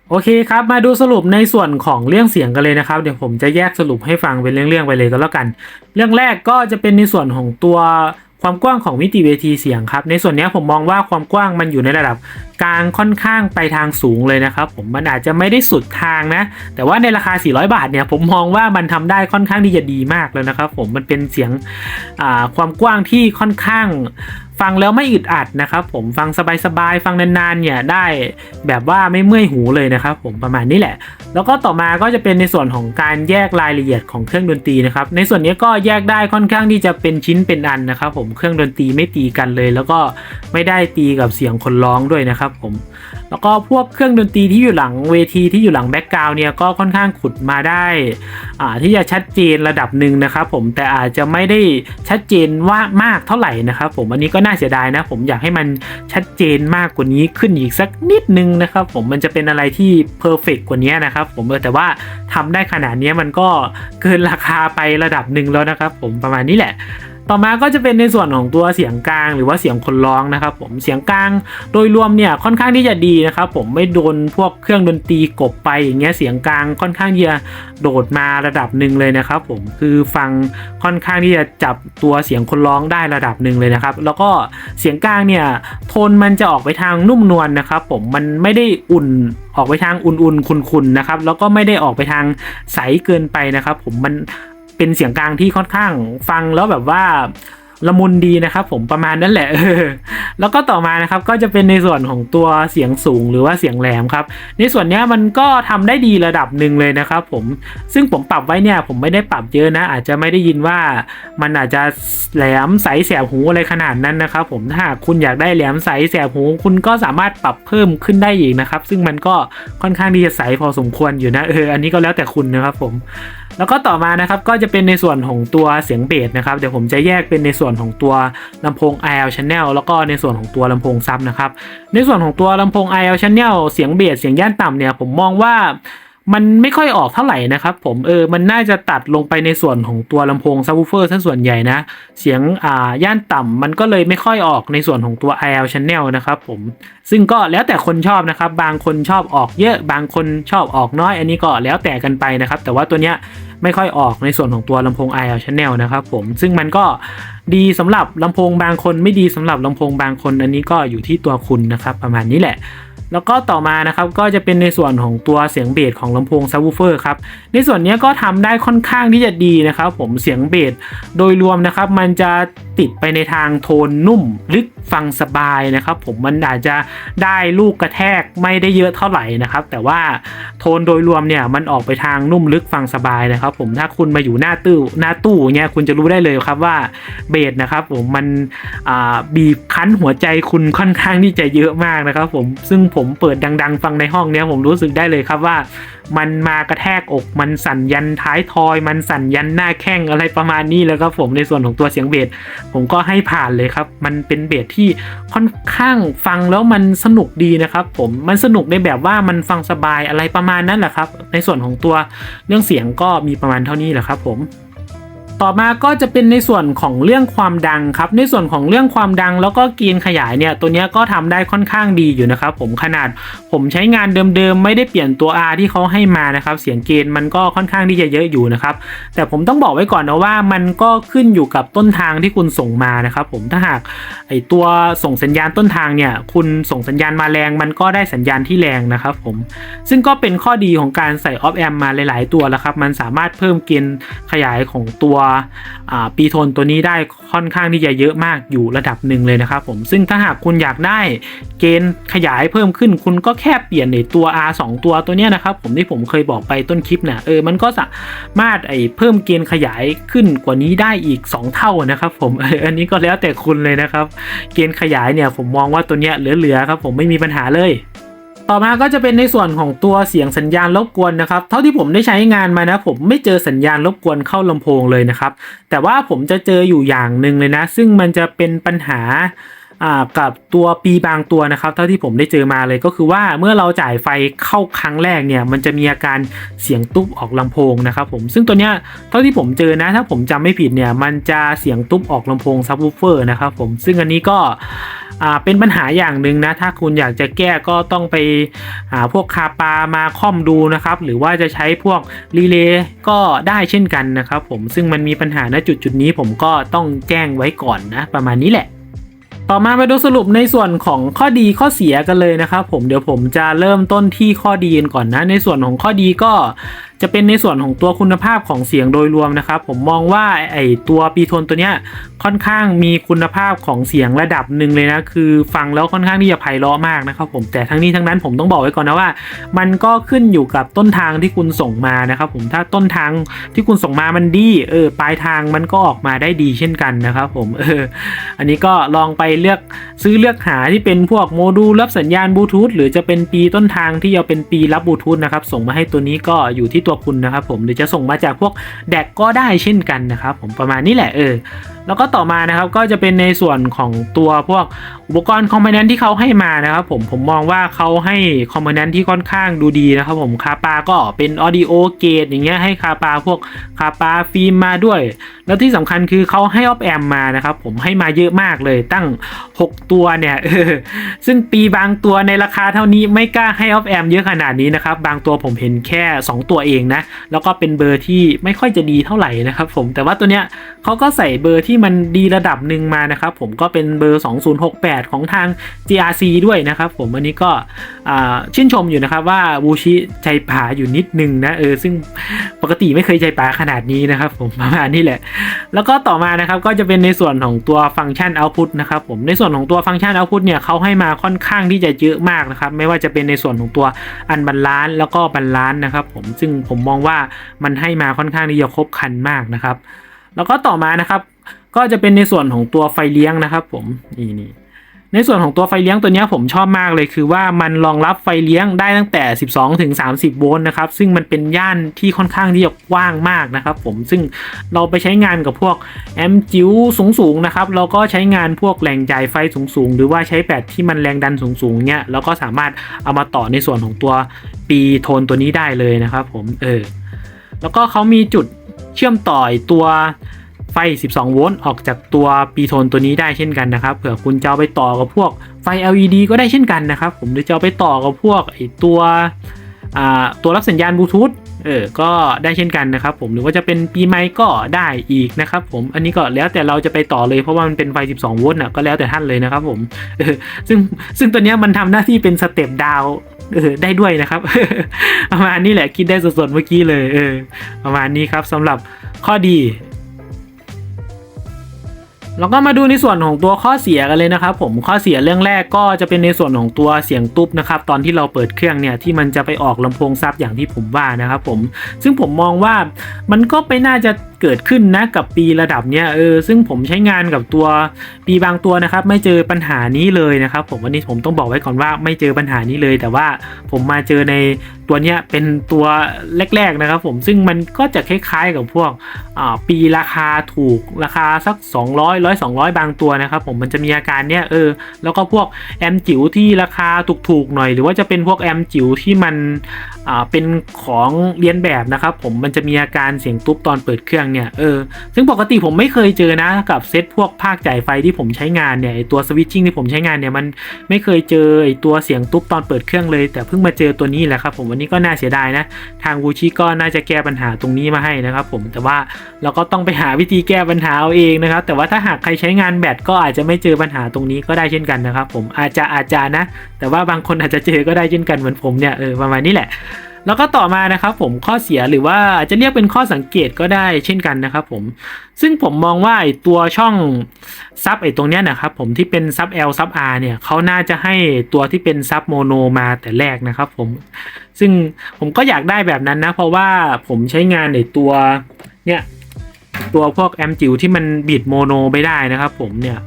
โอเคครับมาดูสรุปในส่วนของเรื่องเสียงกันเลยนะครับเดี๋ยวผมจะแยกสรุปให้ฟังเป็นเรื่องๆไปเลยก็แล้วกันเรื่องแรกก็จะเป็นในส่วนของตัวความกว้างของมิติเวทีเสียงครับในส่วนนี้ผมมองว่าความกว้างมันอยู่ในระดับกลางค่อนข้างไปทางสูงเลยนะครับผมมันอาจจะไม่ได้สุดทางนะแต่ว่าในราคา400บาทเนี่ยผมมองว่ามันทำได้ค่อนข้างที่จะดีมากแล้วนะครับผมมันเป็นเสียงความกว้างที่ค่อนข้างฟังแล้วไม่อึดอัดนะครับผมฟังสบายๆฟังนานๆเนี่ยได้แบบว่าไม่เมื่อยหูเลยนะครับผมประมาณนี้แหละแล้วก็ต่อมาก็จะเป็นในส่วนของการแยกรายละเอียดของเครื่องดนตรีนะครับในส่วนนี้ก็แยกได้ค่อนข้างที่จะเป็นชิ้นเป็นอันนะครับผมเครื่องดนตรีไม่ตีกันเลยแล้วก็ไม่ได้ตีกับเสียงคนร้องด้วยนะครับผมแล้วก็พวกเครื่องดนตรีที่อยู่หลังเวทีที่อยู่หลังแบ็กกราวด์เนี่ยก็ค่อนข้างขุดมาได้ที่จะชัดเจนระดับหนึ่งนะครับผมแต่อาจจะไม่ได้ชัดเจนว่ามากเท่าไหร่นะครับผมอันนี้ก็น่าเสียดายนะผมอยากให้มันชัดเจนมากกว่านี้ขึ้นอีกสักนิดนึงนะครับผมมันจะเป็นอะไรที่เพอร์เฟกต์กว่านี้นะครับผมแต่ว่าทำได้ขนาดนี้มันก็เกินราคาไประดับหนึ่งแล้วนะครับผมประมาณนี้แหละต่อมาก็จะเป็นในส่วนของตัวเสียงกลางหรือว่าเสียงคนร้องนะครับผมเสียงกลางโดยรวมเนี่ยค่อนข้างที่จะดีนะครับผมไม่โดนพวกเครื่องดนตรีกบไปอย่างเงี้ยเสียงกลางค่อนข้างที่จะโดดมาระดับหนึ่งเลยนะครับผมคือฟังค่อนข้างที่จะจับตัวเสียงคนร้องได้ระดับหนึ่งเลยนะครับแล้วก็เสียงกลางเนี่ยโทนมันจะออกไปทางนุ่มนวลนะครับผมมันไม่ได้อุ่นออกไปทางอุ่นๆขุ่นๆนะครับแล้วก็ไม่ได้ออกไปทางใสเกินไปนะครับผมมันเป็นเสียงกลางที่ค่อนข้างฟังแล้วแบบว่าละมุนดีนะครับผมประมาณนั้นแหละแล้วก็ต่อมานะครับก็จะเป็นในส่วนของตัวเสียงสูงหรือว่าเสียงแหลมครับในส่วนนี้มันก็ทำได้ดีระดับหนึ่งเลยนะครับผมซึ่งผมปรับไว้เนี่ยผมไม่ได้ปรับเยอะนะอาจจะไม่ได้ยินว่ามันอาจจะแหลมใสแสบหูอะไรขนาดนั้นนะครับผมถ้าคุณอยากได้แหลมใสแสบหูคุณก็สามารถปรับเพิ่มขึ้นได้อีกนะครับซึ่งมันก็ค่อนข้างที่จะใสพอสมควรอยู่นะอันนี้ก็แล้วแต่คุณนะครับผมแล้วก็ต่อมานะครับก็จะเป็นในส่วนของตัวเสียงเบสนะครับเดี๋ยวผมจะแยกเป็นในส่วนของตัวลำโพง IL Channel แล้วก็ในส่วนของตัวลำโพงซับนะครับในส่วนของตัวลำโพง IL Channel เสียงเบสเสียงย่านต่ำเนี่ยผมมองว่ามันไม่ค่อยออกเท่าไหร่นะครับผมมันน่าจะตัดลงไปในส่วนของตัวลำโพงซับวูเฟอร์ซะส่วนใหญ่นะเสียงย่านต่ำมันก็เลยไม่ค่อยออกในส่วนของตัว IL Channel นะครับผมซึ่งก็แล้วแต่คนชอบนะครับบางคนชอบออกเยอะบางคนชอบออกน้อยอันนี้ก็แล้วแต่กันไปนะครับแต่ว่าตัวเนี้ยไม่ค่อยออกในส่วนของตัวลำโพง IL Channel นะครับผมซึ่งมันก็ดีสำหรับลำโพงบางคนไม่ดีสำหรับลำโพงบางคนอันนี้ก็อยู่ที่ตัวคุณนะครับประมาณนี้แหละแล้วก็ต่อมานะครับก็จะเป็นในส่วนของตัวเสียงเบสของลำโพงซับวูเฟอร์ครับในส่วนนี้ก็ทำได้ค่อนข้างที่จะดีนะครับผมเสียงเบสโดยรวมนะครับมันจะติดไปในทางโทนนุ่มลึกฟังสบายนะครับผมมันอาจจะได้ลูกกระแทกไม่ได้เยอะเท่าไหร่นะครับแต่ว่าโทนโดยรวมเนี่ยมันออกไปทางนุ่มลึกฟังสบายนะครับผมถ้าคุณมาอยู่หน้าตู้เนี่ยคุณจะรู้ได้เลยครับว่าเบสนะครับผมมันบีบคั้นหัวใจคุณค่อนข้างที่จะเยอะมากนะครับผมซึ่งผมเปิดดังๆฟังในห้องเนี้ยผมรู้สึกได้เลยครับว่ามันมากระแทกอกมันสั่นยันท้ายทอยมันสั่นยันหน้าแข้งอะไรประมาณนี้แล้วครับผมในส่วนของตัวเสียงเบสผมก็ให้ผ่านเลยครับมันเป็นเบสที่ค่อนข้างฟังแล้วมันสนุกดีนะครับผมมันสนุกในแบบว่ามันฟังสบายอะไรประมาณนั้นแหละครับในส่วนของตัวเรื่องเสียงก็มีประมาณเท่านี้แหละครับผมต่อมาก็จะเป็นในส่วนของเรื่องความดังครับในส่วนของเรื่องความดังแล้วก็เกณฑ์ขยายเนี่ยตัวนี้ก็ทำได้ค่อนข้างดีอยู่นะครับผมขนาดผมใช้งานเดิมๆไม่ได้เปลี่ยนตัว R ที่เขาให้มานะครับเสียงเกณฑ์มันก็ค่อนข้างที่จะเยอะอยู่นะครับแต่ผมต้องบอกไว้ก่อนนะว่ามันก็ขึ้นอยู่กับต้นทางที่คุณส่งมานะครับผมถ้าหากไอตัวส่งสัญญาณต้นทางเนี่ยคุณส่งสัญญาณมาแรงมันก็ได้สัญญาณที่แรงนะครับผมซึ่งก็เป็นข้อดีของการใส่ออฟแอมมาหลายๆตัวแล้วครับมันสามารถเพิ่มเกณฑ์ขยายของตัวปีโทนตัวนี้ได้ค่อนข้างที่จะเยอะมากอยู่ระดับหนึ่งเลยนะครับผมซึ่งถ้าหากคุณอยากได้เกณฑ์ขยายเพิ่มขึ้นคุณก็แค่เปลี่ยนในตัว R 2ตัวเนี้ยนะครับผมที่ผมเคยบอกไปต้นคลิปเนี่ยมันก็สามารถเพิ่มเกณฑ์ขยายขึ้นกว่านี้ได้อีก2เท่านะครับผมอันนี้ก็แล้วแต่คุณเลยนะครับเกณฑ์ขยายเนี่ยผมมองว่าตัวเนี้ยเหลือๆครับผมไม่มีปัญหาเลยต่อมาก็จะเป็นในส่วนของตัวเสียงสัญญาณรบกวนนะครับเท่าที่ผมได้ใช้งานมานะผมไม่เจอสัญญาณรบกวนเข้าลำโพงเลยนะครับแต่ว่าผมจะเจออยู่อย่างหนึ่งเลยนะซึ่งมันจะเป็นปัญหา กับตัวปีบางตัวนะครับเท่าที่ผมได้เจอมาเลยก็คือว่าเมื่อเราจ่ายไฟเข้าครั้งแรกเนี่ยมันจะมีอาการเสียงตุ๊บออกลำโพงนะครับผมซึ่งตัวเนี้ยเท่าที่ผมเจอนะถ้าผมจำไม่ผิดเนี่ยมันจะเสียงตุ๊บออกลำโพงซับวูฟเฟอร์นะครับผมซึ่งอันนี้ก็เป็นปัญหาอย่างหนึ่งนะถ้าคุณอยากจะแก้ก็ต้องไปหาพวกคาปามาค่อมดูนะครับหรือว่าจะใช้พวกรีเลย์ก็ได้เช่นกันนะครับผมซึ่งมันมีปัญหาณจุดนี้ผมก็ต้องแจ้งไว้ก่อนนะประมาณนี้แหละต่อมาดูสรุปในส่วนของข้อดีข้อเสียกันเลยนะครับผมเดี๋ยวผมจะเริ่มต้นที่ข้อดีกันก่อนนะในส่วนของข้อดีก็จะเป็นในส่วนของตัวคุณภาพของเสียงโดยรวมนะครับผมมองว่าไอตัวปีโทนตัวเนี้ยค่อนข้างมีคุณภาพของเสียงระดับหนึ่งเลยนะคือฟังแล้วค่อนข้างที่จะไพเราะมากนะครับผมแต่ทั้งนี้ทั้งนั้นผมต้องบอกไว้ก่อนนะว่ามันก็ขึ้นอยู่กับต้นทางที่คุณส่งมานะครับผมถ้าต้นทางที่คุณส่งมามันดีปลายทางมันก็ออกมาได้ดีเช่นกันนะครับผมอันนี้ก็ลองไปเลือกหาที่เป็นพวกโมดูลรับสัญญาณบลูทูธหรือจะเป็นปีต้นทางที่จะเป็นปีรับบลูทูธนะครับส่งมาให้ตัวนี้ก็อยู่ที่ตัวคุณนะครับผมหรือจะส่งมาจากพวกแดกก็ได้เช่นกันนะครับผมประมาณนี้แหละแล้วก็ต่อมานะครับก็จะเป็นในส่วนของตัวพวกอุปกรณ์คอมโพเนนต์ที่เขาให้มานะครับผมมองว่าเขาให้คอมโพเนนต์ที่ค่อนข้างดูดีนะครับผมคาปาก็เป็นออดิโอเกตอย่างเงี้ยให้คาปาพวกคาปาฟิล์มมาด้วยแล้วที่สำคัญคือเขาให้ออฟแอมมานะครับผมให้มาเยอะมากเลยตั้ง6ตัวเนี่ยซึ่งปีบางตัวในราคาเท่านี้ไม่กล้าให้ออฟแอมเยอะขนาดนี้นะครับบางตัวผมเห็นแค่2ตัวเองนะแล้วก็เป็นเบอร์ที่ไม่ค่อยจะดีเท่าไหร่นะครับผมแต่ว่าตัวเนี้ยเขาก็ใส่เบอร์ที่มันดีระดับหนึ่งมานะครับผมก็เป็นเบอร์2068ของทาง JRC ด้วยนะครับผมอันนี้ก็ชื่นชมอยู่นะครับว่าบูชิใจป่าอยู่นิดนึงนะซึ่งปกติไม่เคยใจป่าขนาดนี้นะครับผมประมาณนี้แหละแล้วก็ต่อมานะครับก็จะเป็นในส่วนของตัวฟังก์ชัน output นะครับผมในส่วนของตัวฟังก์ชัน output เนี่ยเขาให้มาค่อนข้างที่จะเยอะมากนะครับไม่ว่าจะเป็นในส่วนของตัวอันบาลานซ์แล้วก็บาลานซ์นะครับผมซึ่งผมมองว่ามันให้มาค่อนข้างที่จะครบครันมากนะครับแล้วก็ต่อมานะครับก็จะเป็นในส่วนของตัวไฟเลี้ยงนะครับผมนี่ในส่วนของตัวไฟเลี้ยงตัวนี้ผมชอบมากเลยคือว่ามันรองรับไฟเลี้ยงได้ตั้งแต่12ถึง30โวลต์นะครับซึ่งมันเป็นย่านที่ค่อนข้างที่จะกว้างมากนะครับผมซึ่งเราไปใช้งานกับพวกแอมป์จิ๋วสูงๆนะครับเราก็ใช้งานพวกแรงจ่ายไฟสูงๆหรือว่าใช้แบตที่มันแรงดันสูงๆเนี่ยเราก็สามารถเอามาต่อในส่วนของตัวปีโทนตัวนี้ได้เลยนะครับผมแล้วก็เขามีจุดเชื่อมต่อตัวไฟ12โวลต์ออกจากตัวปีโทนตัวนี้ได้เช่นกันนะครับเผื่อคุณจะเอาไปต่อกับพวกไฟ LED ก็ได้เช่นกันนะครับผมหรือจะเอาไปต่อกับพวกตัวรับสัญญาณบลูทูธก็ได้เช่นกันนะครับผมหรือว่าจะเป็นปีไมค์ก็ได้อีกนะครับผมอันนี้ก็แล้วแต่เราจะไปต่อเลยเพราะว่ามันเป็นไฟ12โวลต์ก็แล้วแต่ท่านเลยนะครับผมซึ่งตัวนี้มันทำหน้าที่เป็นสเต็ปดาวได้ด้วยนะครับ ประมาณนี้แหละคิดได้สดๆเมื่อกี้เลยประมาณนี้ครับสำหรับข้อดีเราก็มาดูในส่วนของตัวข้อเสียกันเลยนะครับผมข้อเสียเรื่องแรกก็จะเป็นในส่วนของตัวเสียงตุ๊บนะครับตอนที่เราเปิดเครื่องเนี่ยที่มันจะไปออกลำโพงซับอย่างที่ผมว่านะครับผมซึ่งผมมองว่ามันก็ไปน่าจะเกิดขึ้นนะกับปีระดับเนี้ยซึ่งผมใช้งานกับตัวปีบางตัวนะครับไม่เจอปัญหานี้เลยนะครับผมวันนี้ผมต้องบอกไว้ก่อนว่าไม่เจอปัญหานี้เลยแต่ว่าผมมาเจอในตัวเนี้ยเป็นตัวแรกๆนะครับผมซึ่งมันก็จะคล้ายๆกับพวกปีราคาถูกราคาสัก200 200บางตัวนะครับผมมันจะมีอาการเนี้ยแล้วก็พวกแอมจิ๋วที่ราคาถูกๆหน่อยหรือว่าจะเป็นพวกแอมจิ๋วที่มันเป็นของเลียนแบบนะครับผมมันจะมีอาการเสียงตุ๊บตอนเปิดเครื่องเนี่ยซึ่งปกติผมไม่เคยเจอนะกับเซตพวกภาคจ่ายไฟที่ผมใช้งานเนี่ยตัวสวิตชิ่งที่ผมใช้งานเนี่ยมันไม่เคยเจอตัวเสียงตุ๊บตอนเปิดเครื่องเลยแต่เพิ่งมาเจอตัวนี้แหละครับผมวันนี้ก็น่าเสียดายนะทางวูชิก็น่าจะแก้ปัญหาตรงนี้มาให้นะครับผมแต่ว่าเราก็ต้องไปหาวิธีแก้ปัญหาเอาเองนะครับแต่ว่าถ้าหากใครใช้งานแบตก็อาจจะไม่เจอปัญหาตรงนี้ก็ได้เช่นกันนะครับผมอาจจะนะแต่ว่าบางคนอาจจะเจอก็ได้เช่นกันเหมือนผมเนี่ยประมาณนี้แหละแล้วก็ต่อมานะครับผมข้อเสียหรือว่าจะเรียกเป็นข้อสังเกตก็ได้เช่นกันนะครับผมซึ่งผมมองว่าตัวช่องซับตรงเนี้ยนะครับผมที่เป็นซับ L ซับ R เนี่ยเขาน่าจะให้ตัวที่เป็นซับโมโนมาแต่แรกนะครับผมซึ่งผมก็อยากได้แบบนั้นนะเพราะว่าผมใช้งานตัวเนี่ยตัวพวกแอมจิ๋วที่มันบิดโมโนไปได้นะครับผมเนี่ย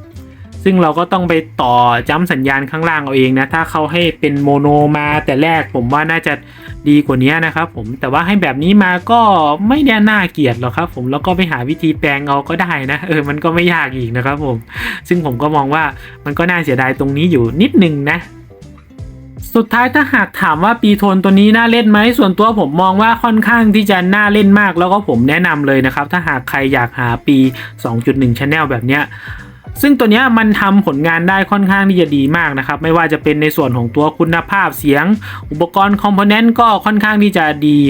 ซึ่งเราก็ต้องไปต่อจัมป์สัญญาณข้างล่างเอาเองนะถ้าเขาให้เป็นโมโนมาแต่แรกผมว่าน่าจะดีกว่านี้นะครับผมแต่ว่าให้แบบนี้มาก็ไม่ได้น่าเกลียดหรอกครับผมแล้วก็ไปหาวิธีแปลงเอาก็ได้นะมันก็ไม่ยากอีกนะครับผมซึ่งผมก็มองว่ามันก็น่าเสียดายตรงนี้อยู่นิดนึงนะสุดท้ายถ้าหากถามว่าปีโทนตัวนี้น่าเล่นไหมส่วนตัวผมมองว่าค่อนข้างที่จะน่าเล่นมากแล้วก็ผมแนะนำเลยนะครับถ้าหากใครอยากหาปี 2.1 Channel แบบเนี้ยซึ่งตัวเนี้ยมันทำผลงานได้ค่อนข้างที่จะดีมากนะครับไม่ว่าจะเป็นในส่วนของตัวคุณภาพเสียงอุปกรณ์คอมโพเนนต์ก็ค่อนข้างที่จะ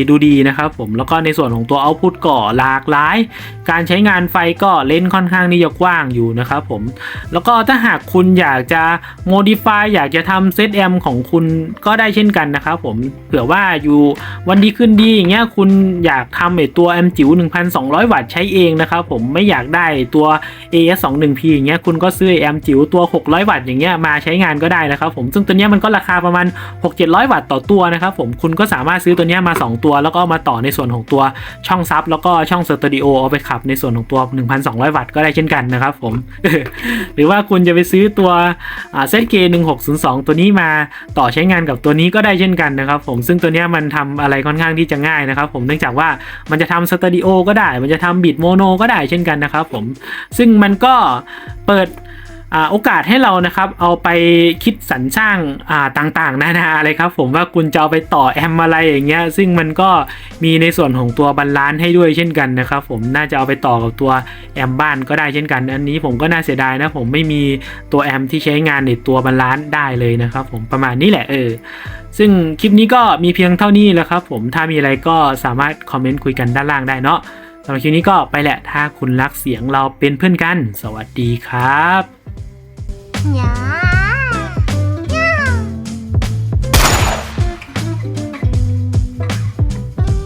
ดูดีนะครับผมแล้วก็ในส่วนของตัวเอาต์พุตก็หลากหลายการใช้งานไฟก็เลนส์ค่อนข้างที่จะกว้างอยู่นะครับผมแล้วก็ถ้าหากคุณอยากจะ modify อยากจะทำเซตแอมของคุณก็ได้เช่นกันนะครับผมเผื่อว่าอยู่วันดีขึ้นดีอย่างเงี้ยคุณอยากทำไอตัวแอมจิ๋ว 1,200 วัตต์ใช้เองนะครับผมไม่อยากได้ตัว AS21P อย่างเงี้ยคุณก็ซื้อแอมจิ๋วตัว600 วัตต์อย่างเงี้ยมาใช้งานก็ได้นะครับผมซึ่งตัวเนี้ยมันก็ราคาประมาณ 6-700 วัตต์ต่อตัวนะครับผมคุณก็สามารถซื้อตัวเนี้ยมา2ตัวแล้วก็มาต่อในส่วนของตัวช่องซับแล้วก็ช่องสเตอริโอเอาไปขับในส่วนของตัว 1,200 วัตต์ก็ได้เช่นกันนะครับผม หรือว่าคุณจะไปซื้อตัวZK1602 ตัวนี้มาต่อใช้งานกับตัวนี้ก็ได้เช่นกันนะครับผมซึ่งตัวเนี้ยมันทำอะไรค่อนข้างที่จะง่ายนะครับผมเนื่องจากว่ามันจะทำสเตอริโอก็ได้มันจะทำบิตโมโนก็ได้เช่นกันนะครับผมซึ่งมันก็เปิดโอกาสให้เรานะครับเอาไปคิดสรรสร้างต่างๆนานาอะไรครับผมว่าคุณจะเอาไปต่อแอมอะไรอย่างเงี้ยซึ่งมันก็มีในส่วนของตัวบาลานซ์ให้ด้วยเช่นกันนะครับผมน่าจะเอาไปต่อกับตัวแอมบ้านก็ได้เช่นกันอันนี้ผมก็น่าเสียดายนะผมไม่มีตัวแอมที่ใช้งานในตัวบาลานซ์ได้เลยนะครับผมประมาณนี้แหละซึ่งคลิปนี้ก็มีเพียงเท่านี้แล้วครับผมถ้ามีอะไรก็สามารถคอมเมนต์คุยกันด้านล่างได้เนาะสำหรับคลิปนี้ก็ไปแหละถ้าคุณรักเสียงเราเป็นเพื่อนกันสวัสดีครับ Yeah.